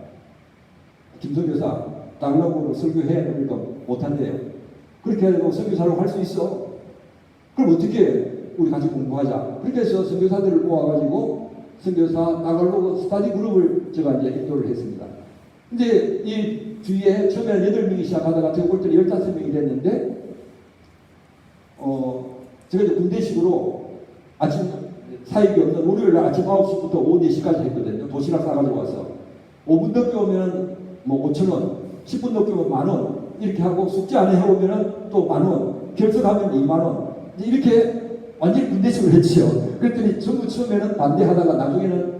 김선교사 따갈록으로 설교해. 그러니까 못한대요. 그렇게 해서 선교사로 할 수 있어. 그럼 어떻게 우리 같이 공부하자. 그렇게 해서 선교사들을 모아가지고 선교사 따갈록 스타디 그룹을 제가 이제 인도를 했습니다. 근데 이 주위에 처음에는 8명이 시작하다가 제가 볼 때는 15명이 됐는데, 제가 이제 군대식으로 아침 사역이 없는 월요일 날 아침 9시부터 오후 4시까지 했거든요. 도시락 싸가지고 와서. 5분 늦게 오면 뭐 5,000원, 10분 늦게 오면 10,000원, 이렇게 하고 숙제 안 해오면 또 10,000원, 결석하면 20,000원. 이렇게 완전히 군대식으로 했지요. 그랬더니 전부 처음에는 반대하다가 나중에는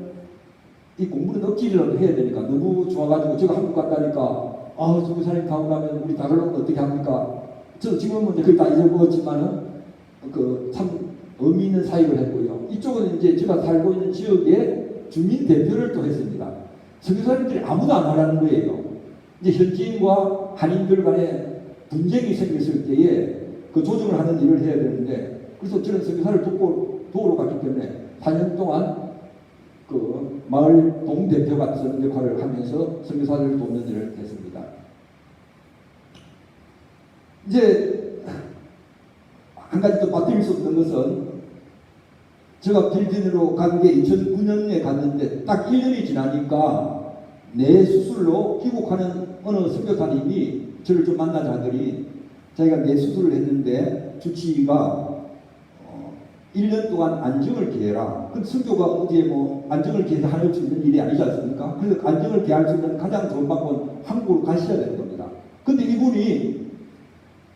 이 공부는 억지로 해야 되니까 너무 좋아가지고 제가 한국 갔다니까 선교사님 가고 나면 우리 따갈록은 어떻게 합니까? 저도 지금은 이제 거의 다 잊어먹었지만은 참 의미 있는 사역을 했고요. 이쪽은 이제 제가 살고 있는 지역에 주민 대표를 또 했습니다. 선교사님들이 아무도 안 하라는 거예요. 이제 현지인과 한인들 간에 분쟁이 생겼을 때에 그 조정을 하는 일을 해야 되는데, 그래서 저는 선교사를 도우러 갔기 때문에 4년 동안 그 마을 동대표 같은 역할을 하면서 선교사를 돕는 일을 했습니다. 이제 한 가지 또 빠뜨릴 수 없는 것은 제가 필리핀으로 간 게 2009년에 갔는데 딱 1년이 지나니까 내 수술로 귀국하는 어느 선교사님이 저를 좀 만나자 하더니 자기가 내 수술을 했는데 주치의가 1년 동안 안정을 기해라. 그 선교가 어디에 뭐 안정을 기해서 할 수 있는 일이 아니지 않습니까? 그래서 안정을 기할 수 있는 가장 좋은 방법은 한국으로 가셔야 되는 겁니다. 근데 이분이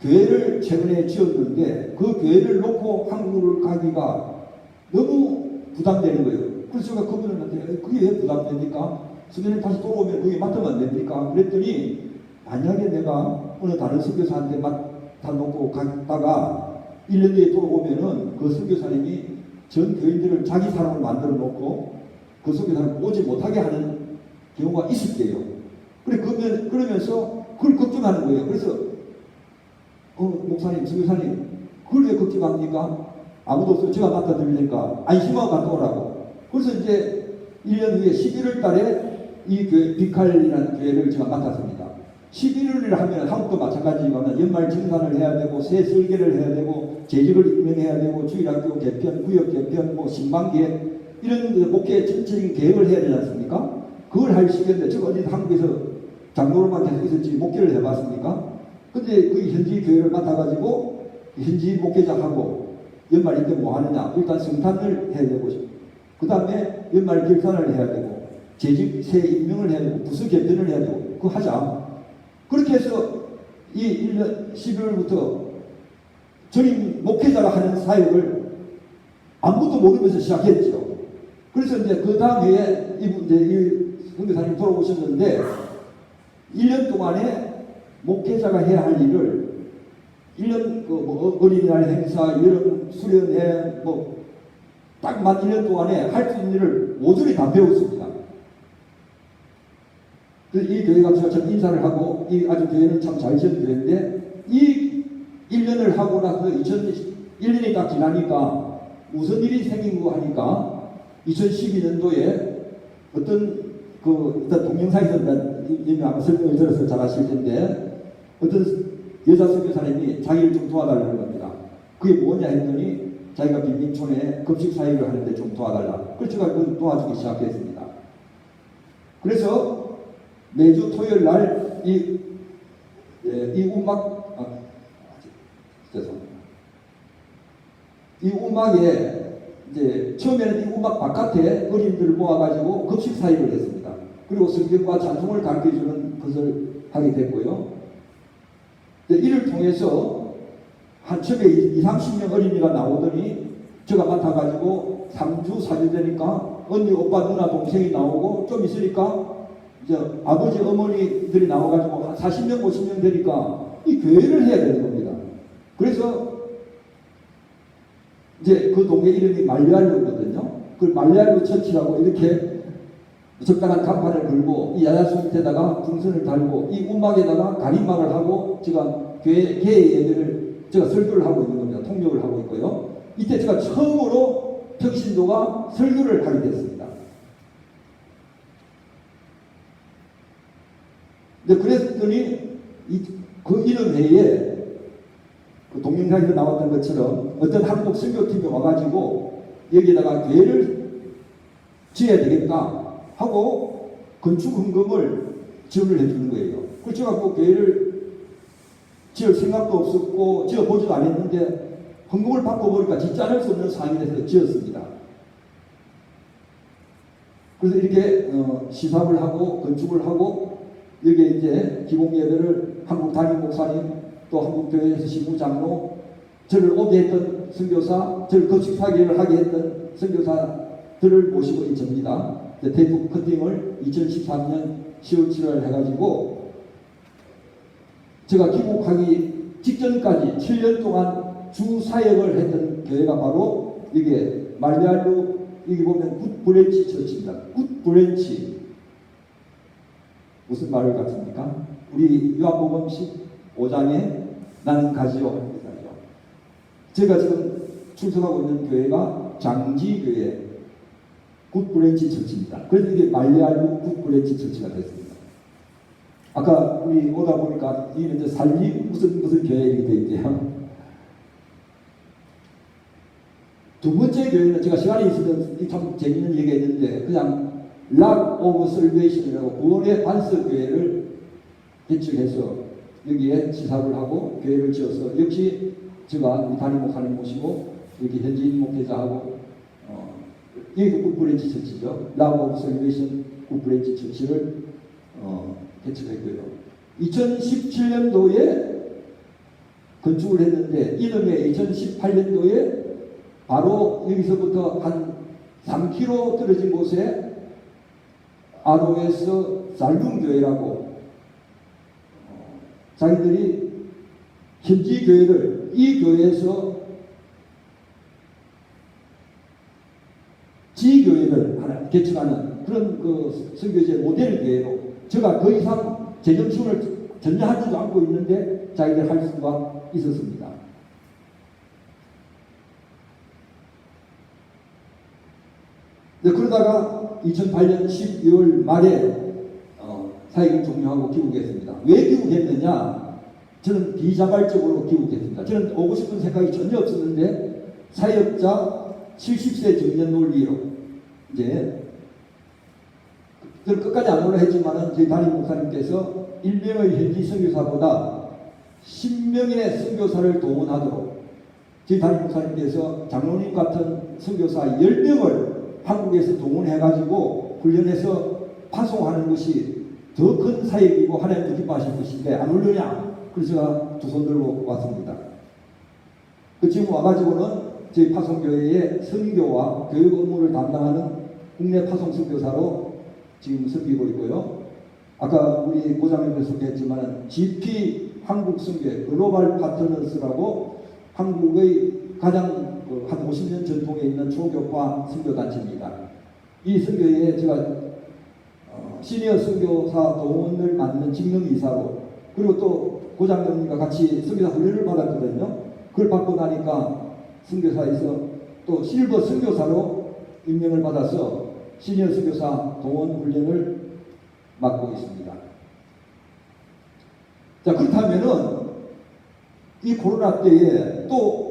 교회를 최근에 지었는데 그 교회를 놓고 한국으로 가기가 너무 부담되는 거예요. 그래서 제가 그분한테 그게 왜 부담됩니까? 선생님 다시 돌아오면 그게 맡으면 안 됩니까? 그랬더니 만약에 내가 어느 다른 선교사한테 맡아놓고 갔다가 1년 뒤에 돌아오면은 그 선교사님이 전 교인들을 자기 사람으로 만들어 놓고 그 선교사를 오지 못하게 하는 경우가 있을 때요. 그러면서 그걸 걱정하는 거예요. 그래서 목사님, 선교사님, 그걸 왜 걱정합니까? 아무도 없어요. 제가 맡아 드리니까 안심하고 갔다 오라고. 그래서 이제 1년 후에 11월 달에 이 교회, 비칼이라는 교회를 제가 맡았습니다. 11월을 하면 한국도 마찬가지지만 연말 증산을 해야 되고 새 설계를 해야 되고 재직을 임명해야 되고 주일학교 개편, 구역 개편, 뭐 신방계획 이런 목회 전체적인 계획을 해야 되지 않습니까? 그걸 할 시기인데 제가 어디 한국에서 장로로만 계속 있었지 목회를 해봤습니까? 근데 그 현지 교회를 맡아가지고 현지 목회자하고 연말 이때 뭐 하느냐. 일단 성탄을 해야 되고, 그 다음에 연말 결산을 해야 되고, 재직 새 임명을 해야 되고, 부서 개편을 해야 되고, 그거 하자. 그렇게 해서 이 1년 12월부터 전임 목회자가 하는 사역을 아무것도 모르면서 시작했죠. 그래서 이제 그 다음 해에 이 선교사님 돌아오셨는데 1년 동안에 목회자가 해야 할 일을 1년 뭐 어린이날 행사, 여름 수련회 딱 만 1년 동안에 할 수 있는 일을 모조리 다 배웠습니다. 그래서 이 교회가 제가 참 인사를 하고 이 아주 교회는 참 잘 지은 교회인데 이 1년을 하고 나서 2001년이 딱 지나니까 무슨 일이 생긴 거 하니까 2012년도에 어떤 일단 동영상에서 이미 아마 설명을 들어서 잘 아실 텐데 어떤 여자 선교사님이 자기를 좀 도와달라는 겁니다. 그게 뭐냐 했더니 자기가 빈민촌에 급식 사역을 하는데 좀 도와달라. 그래서 제가 그걸 도와주기 시작했습니다. 그래서 매주 토요일 날 이 음악 죄송합니다. 이 음악에 이제 처음에는 이 음악 바깥에 어린이들을 모아가지고 급식 사역을 했습니다. 그리고 성경과 찬송을 가르쳐주는 것을 하게 됐고요. 이를 통해서 한 처음에 20-30명 어린이가 나오더니 제가 맡아가지고 3주, 4주 되니까 언니, 오빠, 누나, 동생이 나오고 좀 있으니까 이제 아버지, 어머니들이 나와가지고 한 40명, 50명 되니까 이 교회를 해야 되는 겁니다. 그래서 이제 그 동네 이름이 말레알루거든요. 그 말레알루 처치라고 이렇게 적당한 간판을 걸고 이 야자수 밑에다가 풍선을 달고 이 음악에다가 가림막을 하고 제가 교회 예배를 제가 설교를 하고 있는 겁니다. 통역을 하고 있고요. 이때 제가 처음으로 평신도가 설교를 하게 됐습니다. 그랬더니 그 이런 회에 그 동영상에서 나왔던 것처럼 어떤 한국 선교팀이 와가지고 여기에다가 교회를 지어야 되겠다 하고 건축 헌금을 지원을 해주는 거예요. 그래서 제가 그 교회를 지을 생각도 없었고 지어보지도 않았는데 헌금을 받고 보니까 짓지 않을 수 없는 상황이 돼서 지었습니다. 그래서 이렇게 시삽을 하고 건축을 하고 여기에 이제 기본 예배를 한국 담임 목사님 또 한국교회에서 신부장로 저를 오게 했던 선교사 저를 건축사기를 하게 했던 선교사들을 모시고 있습니다. 테이프 커팅을 2013년 10월 7월 해가지고 제가 귀국하기 직전까지 7년 동안 주 사역을 했던 교회가 바로 이게 말레알루 여기 보면 굿브랜치 처치입니다. 굿브랜치 무슨 말을 같습니까? 우리 요한복음식 5장에 나는 가지요 합니다. 제가 지금 출석하고 있는 교회가 장지교회 굿브랜치 처치입니다. 그래서 이게 말레알루 굿브랜치 처치가 됐습니다. 아까 우리 오다 보니까 이게 이제 살림 무슨 교회 이렇게 되어 있대요. 두 번째 교회는 제가 시간이 있으면 참 재밌는 얘기가 있는데 그냥 락 오브 설베이션이라고 구원의 반석 교회를 개척해서 여기에 시삽을 하고 교회를 지어서 역시 제가 우리 담임 목사님 모시고 여기 현지인 목회자하고 여기도 굿브랜치 처치죠. 락 오브 설베이션 굿브랜치 처치를 개척했고요. 2017년도에 건축을 했는데 이듬해 2018년도에 바로 여기서부터 한 3km 떨어진 곳에 아로에서 살룸교회라고 자기들이 현지 교회를 이 교회에서 지교회를 하나 개척하는 그런 그 선교제 모델 교회로 제가 더 이상 재정 지원을 전혀 하지도 않고 있는데 자기들 할 수가 있었습니다. 그러다가 2008년 12월 말에 사역을 종료하고 귀국했습니다. 왜 귀국했느냐? 저는 비자발적으로 귀국했습니다. 저는 오고 싶은 생각이 전혀 없었는데 사역자 70세 정년 논리로 이제 끝까지 안 올라 했지만은 저희 담임 목사님께서 1명의 현지 선교사보다 10명의 선교사를 동원하도록 저희 담임 목사님께서 장로님 같은 선교사 10명을 한국에서 동원해가지고 훈련해서 파송하는 것이 더 큰 사역이고 하나님도 기뻐하실 것인데 안 올려냐? 그래서 제가 두 손 들고 왔습니다. 지금 와가지고는 저희 파송교회의 선교와 교육 업무를 담당하는 국내 파송 선교사로 지금 섬기고 있고요. 아까 우리 고장님도 소개했지만 GP 한국 선교회 글로벌 파트너스라고 한국의 가장 한 50년 전통에 있는 초교파 선교단체입니다. 이 선교회에 제가 시니어 선교사 동원을 맡는 직능이사로 그리고 또 고장님과 같이 선교사 훈련을 받았거든요. 그걸 받고 나니까 선교사에서 또 실버 선교사로 임명을 받아서 시니어 선교사 동원 훈련을 맡고 있습니다. 자, 그렇다면은 이 코로나 때에 또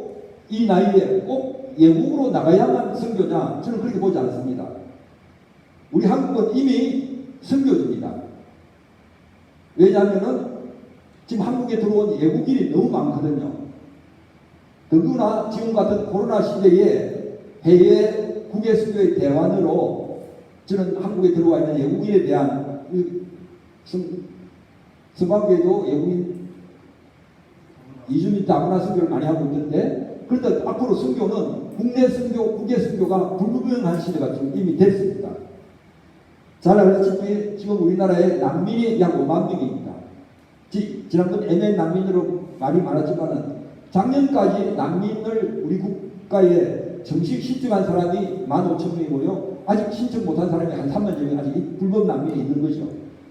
이 나이에 꼭 외국으로 나가야만 선교냐? 저는 그렇게 보지 않습니다. 우리 한국은 이미 선교지입니다. 왜냐하면은 지금 한국에 들어온 외국인이 너무 많거든요. 더구나 지금 같은 코로나 시대에 해외 국외 선교의 대환으로 저는 한국에 들어와 있는 외국인에 대한 성관계도 외국인 이주민 다문화 선교를 많이 하고 있는데 그런데 앞으로 선교는 국내 선교, 국외 선교가 불분명한 시대가 지금 이미 됐습니다. 잘 알다시피 지금 우리나라에 난민이 약 5만 명입니다. 지난번 MN 난민으로 말이 많았지만은 작년까지 난민을 우리 국가에 정식 신청한 사람이 15,000명이고요. 아직 신청 못한 사람이 한 3만 명이 아직 불법 난민이 있는 거죠.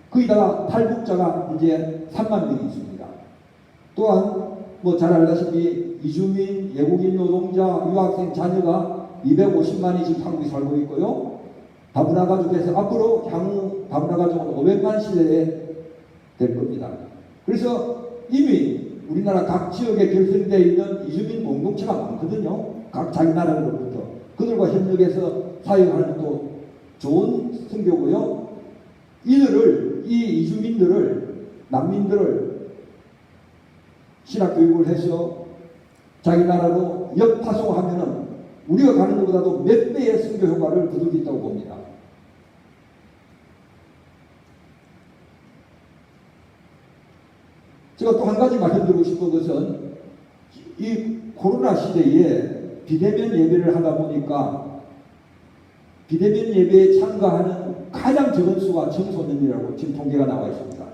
거기다가 탈북자가 이제 3만 명이 있습니다. 또한 뭐 잘 알다시피 이주민, 외국인 노동자, 유학생 자녀가 250만이 지금 한국에 살고 있고요. 다문화 가족에서 앞으로 향후 다문화 가족은 500만 시대에 될 겁니다. 그래서 이미 우리나라 각 지역에 결성되어 있는 이주민 공동체가 많거든요. 각 자기 나라로부터. 그들과 협력해서 사역하는 것도 좋은 선교고요. 이 이주민들을, 난민들을 신학 교육을 해서 자기 나라로 역파송하면은 우리가 가는 것보다도 몇 배의 선교 효과를 거둘 수 있다고 봅니다. 제가 또 한 가지 말씀드리고 싶은 것은 이 코로나 시대에 비대면 예배를 하다 보니까 비대면 예배에 참가하는 가장 적은 수가 청소년이라고 지금 통계가 나와 있습니다.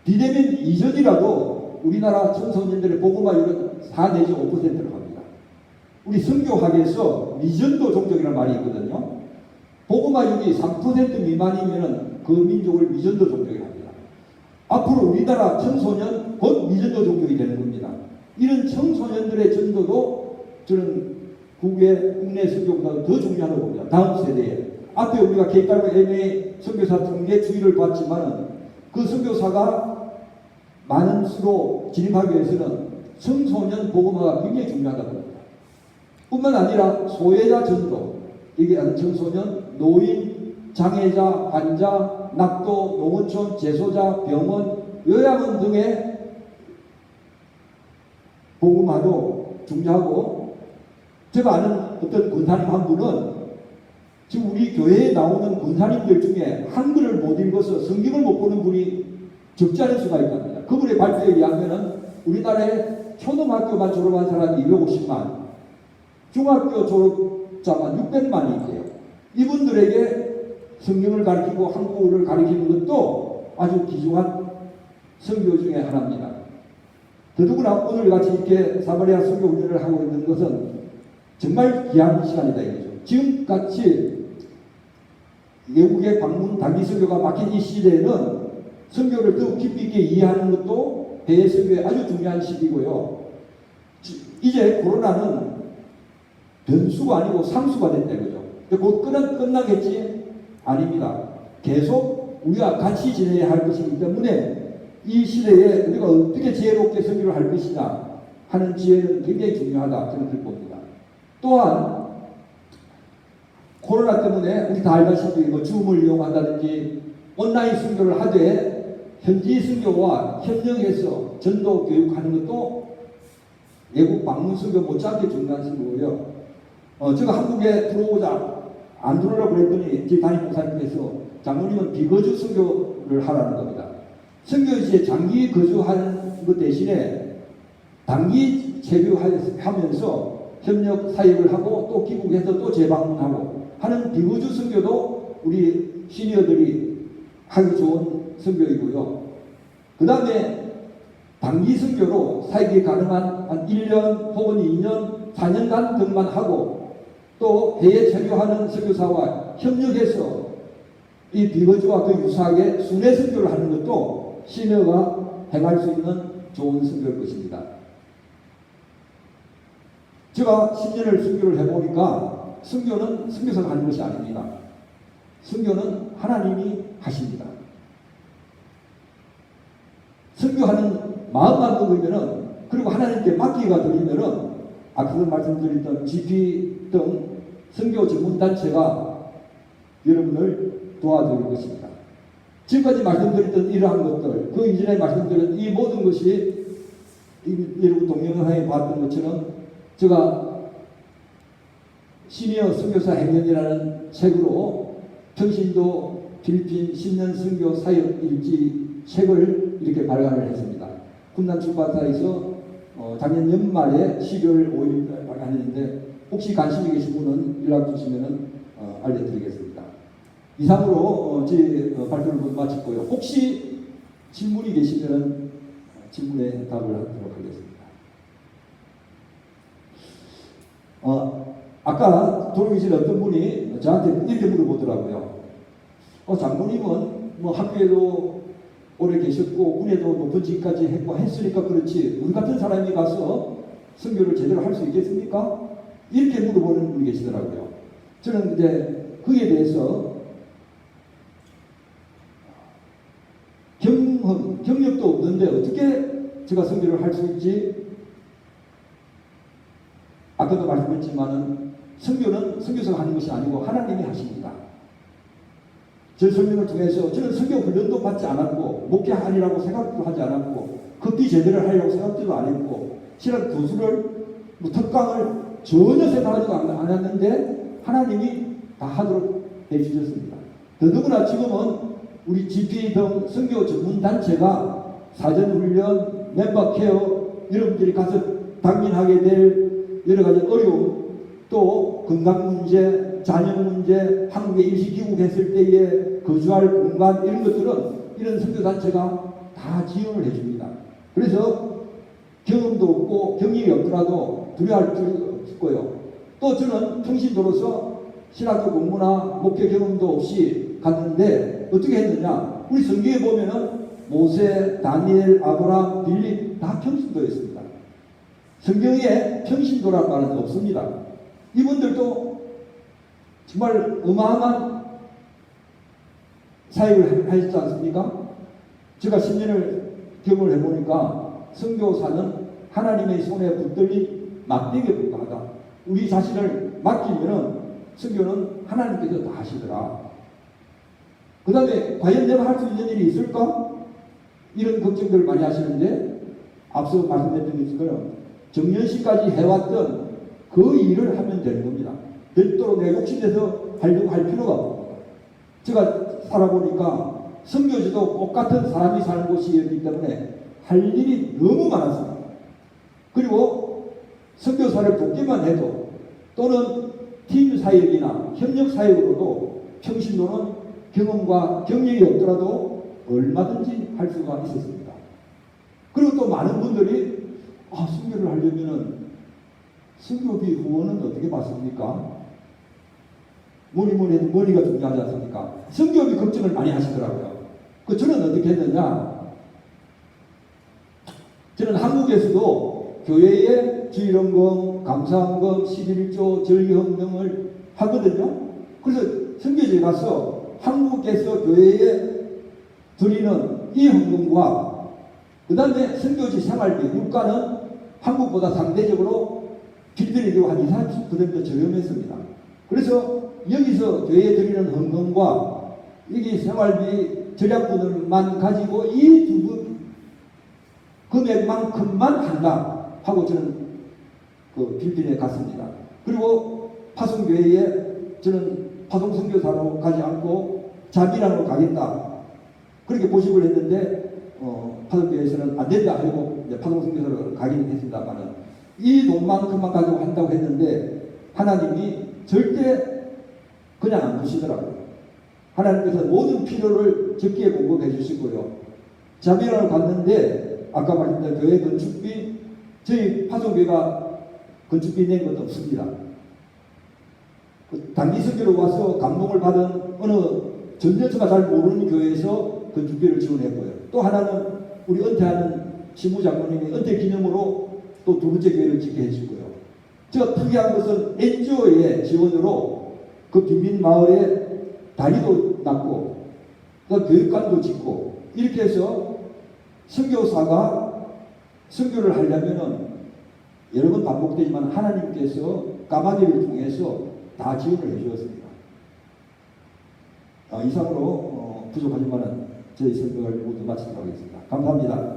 비대면 이전이라도 우리나라 청소년들의 복음화율은 4 내지 5%를 합니다. 우리 선교학에서 미전도 종족이라는 말이 있거든요. 복음화율이 3% 미만이면 그 민족을 미전도 종족이라고 합니다. 앞으로 우리나라 청소년 곧 미전도 종족이 되는 겁니다. 이런 청소년들의 전도도 저는 국내 선교보다 더 중요하다고 봅니다. 다음 세대에. 앞에 우리가 K8 MA 선교사 통계 주의를 봤지만 그 선교사가 많은 수로 진입하기 위해서는 청소년 복음화가 굉장히 중요하다고 봅니다. 뿐만 아니라 소외자 전도, 이게 청소년, 노인, 장애자, 환자, 낙도, 농어촌, 재소자, 병원, 요양원 등의 복음화도 중요하고 제가 아는 어떤 군사님 한 분은 지금 우리 교회에 나오는 군사님들 중에 한글을 못 읽어서 성경을 못 보는 분이 적지 않을 수가 있답니다. 그분의 발표에 의하면 우리나라에 초등학교만 졸업한 사람이 250만, 중학교 졸업자만 600만이 있대요. 이분들에게 성경을 가르치고 한국어를 가르치는 것도 아주 귀중한 선교 중에 하나입니다. 더더구나 오늘같이 이렇게 사마리아 선교 훈련을 하고 있는 것은 정말 귀한 시간이다 이거죠. 지금같이 외국의 방문 단기 선교가 막힌 이 시대에는 선교를 더욱 깊이 있게 이해하는 것도 해외 선교의 아주 중요한 시기고요. 이제 코로나는 변수가 아니고 상수가 됐다 이거죠. 곧 끝나겠지? 아닙니다. 계속 우리가 같이 지내야 할 것이기 때문에 이 시대에 우리가 어떻게 지혜롭게 선교를 할 것이냐 하는 지혜는 굉장히 중요하다 저는 그렇게 봅니다. 또한 코로나 때문에 우리 다 알다시피 뭐 줌을 이용한다든지 온라인 선교를 하되 현지 선교와 협력해서 전도 교육하는 것도 외국 방문 선교 못지않게 중요한 선교고요. 제가 한국에 들어오자 안 들어오라고 그랬더니 제 담임 목사님께서 장로님은 비거주 선교를 하라는 겁니다. 선교지에 장기 거주하는 것 대신에 단기 체류하면서 협력 사역을 하고 또 귀국해서 또 재방문하고 하는 비거주 선교도 우리 시니어들이 하기 좋은 선교이고요. 그 다음에 단기 선교로 사역이 가능한 한 1년 혹은 2년, 4년간 등만 하고 또 해외 체류하는 선교사와 협력해서 이 비거주와 그 유사하게 순회 선교를 하는 것도 시니어가 행할 수 있는 좋은 선교일 것입니다. 제가 10년을 선교를 해보니까 선교는 선교사가 하는 것이 아닙니다. 선교는 하나님이 하십니다. 선교하는 마음만 먹으면은, 그리고 하나님께 맡기가 들리면은, 앞서 말씀드렸던 GP 등 선교 전문단체가 여러분을 도와드릴 것입니다. 지금까지 말씀드렸던 이러한 것들, 그 이전에 말씀드렸던 이 모든 것이 여러분 동영상에 봤던 것처럼 제가 시니어 선교사 행연이라는 책으로 평신도 필리핀 10년 선교 사역 일지 책을 이렇게 발간을 했습니다. 군단 출판사에서 작년 연말에 12월 5일 발간했는데 혹시 관심이 계신 분은 연락 주시면 알려드리겠습니다. 이상으로 제 발표를 마치고요. 혹시 질문이 계시면 질문에 답을 하도록 하겠습니다. 아까 돌아오기 전에 어떤 분이 저한테 이렇게 물어보더라고요. 장로님은 뭐 학교에도 오래 계셨고 군에도 높은 직까지 했으니까 그렇지 우리 같은 사람이 가서 선교를 제대로 할 수 있겠습니까? 이렇게 물어보는 분이 계시더라고요. 저는 이제 그에 대해서 경력도 없는데 어떻게 제가 선교를 할 수 있지? 아까도 말씀드렸지만은 선교는 선교사가 하는 것이 아니고 하나님이 하십니다. 제 설명을 통해서 저는 선교 훈련도 받지 않았고 목회하리라고 생각도 하지 않았고 급히 제대를 하려고 생각도 안 했고 신학 교수를 뭐 특강을 전혀 생각하지도 않았는데 하나님이 다 하도록 해주셨습니다. 더더구나 지금은 우리 GP 등 선교 전문단체가 사전훈련, 멤버 케어 여러분들이 가서 당면하게 될 여러 가지 어려움, 또 건강 문제, 자녀 문제, 한국에 일시 귀국했을 때에 거주할 공간 이런 것들은 이런 선교단체가 다 지원을 해줍니다. 그래서 경험도 없고 경력이 없더라도 두려워할 필요 없고요. 또 저는 평신도로서 신학교 공부나 목회 경험도 없이 갔는데 어떻게 했느냐? 우리 성경에 보면은 모세, 다니엘, 아브라함, 빌립 다 평신도였습니다. 성경에 평신도라는 말은 없습니다. 이분들도 정말 어마어마한 사역을 하셨지 않습니까? 제가 10년을 경험을 해보니까 선교사는 하나님의 손에 붙들린 막대기에 불과하다. 우리 자신을 맡기면은 선교는 하나님께서 다 하시더라. 그 다음에 과연 내가 할 수 있는 일이 있을까? 이런 걱정들을 많이 하시는데 앞서 말씀드린 것처럼 정년시까지 해왔던 그 일을 하면 되는 겁니다. 별도로 내가 욕심내서 하려고 할 필요가 없습니다. 제가 살아보니까 선교지도 똑같은 사람이 사는 곳이었기 때문에 할 일이 너무 많았습니다. 그리고 선교사를 돕기만 해도 또는 팀 사역이나 협력 사역으로도 평신도는 경험과 경력이 없더라도 얼마든지 할 수가 있었습니다. 그리고 또 많은 분들이 선교를 하려면은 선교비 후원은 어떻게 받습니까? 뭐니 해도 머리가 중요하지 않습니까? 선교비 걱정을 많이 하시더라고요. 저는 어떻게 했느냐? 저는 한국에서도 교회에 주일원금, 감사원금, 11조, 절기헌 등을 하거든요. 그래서 선교지에 가서 한국에서 교회에 드리는 이 헌금과 그 다음에 선교지 생활비 물가는 한국보다 상대적으로 필리핀에도 한 20-30% 저렴했습니다. 그래서 여기서 교회에 드리는 헌금과 여기 생활비 전략분을만 가지고 이 두 분 금액만큼만 한다 하고 저는 그 필리핀에 갔습니다. 그리고 파송교회에 저는 파송 선교사로 가지 않고 자비랑으로 가겠다. 그렇게 모집을 했는데 파송교회에서는 안 된다 하고 이제 파송 선교사로 가긴 했습니다만은 이 돈만큼만 가지고 한다고 했는데 하나님이 절대 그냥 안 두시더라고요. 하나님께서 모든 필요를 적기에 공급해 주시고요. 자비랑으로 갔는데 아까 말씀드린 교회 건축비 저희 파송교회가 건축비 낸 것도 없습니다. 단기 선교로 와서 감동을 받은 어느 전전처가 잘 모르는 교회에서 건축비를 지원했고요. 또 하나는 우리 은퇴하는 신부장로님이 은퇴 기념으로 또 두 번째 교회를 짓게 해주고요. 저 특이한 것은 NGO의 지원으로 그 빈민 마을에 다리도 놨고 그 교육관도 짓고 이렇게 해서 선교사가 선교를 하려면은 여러 번 반복되지만 하나님께서 까마귀를 통해서 다 지원을 해주었습니다. 이상으로 부족하지만은 저희 설명을 모두 마치도록 하겠습니다. 감사합니다.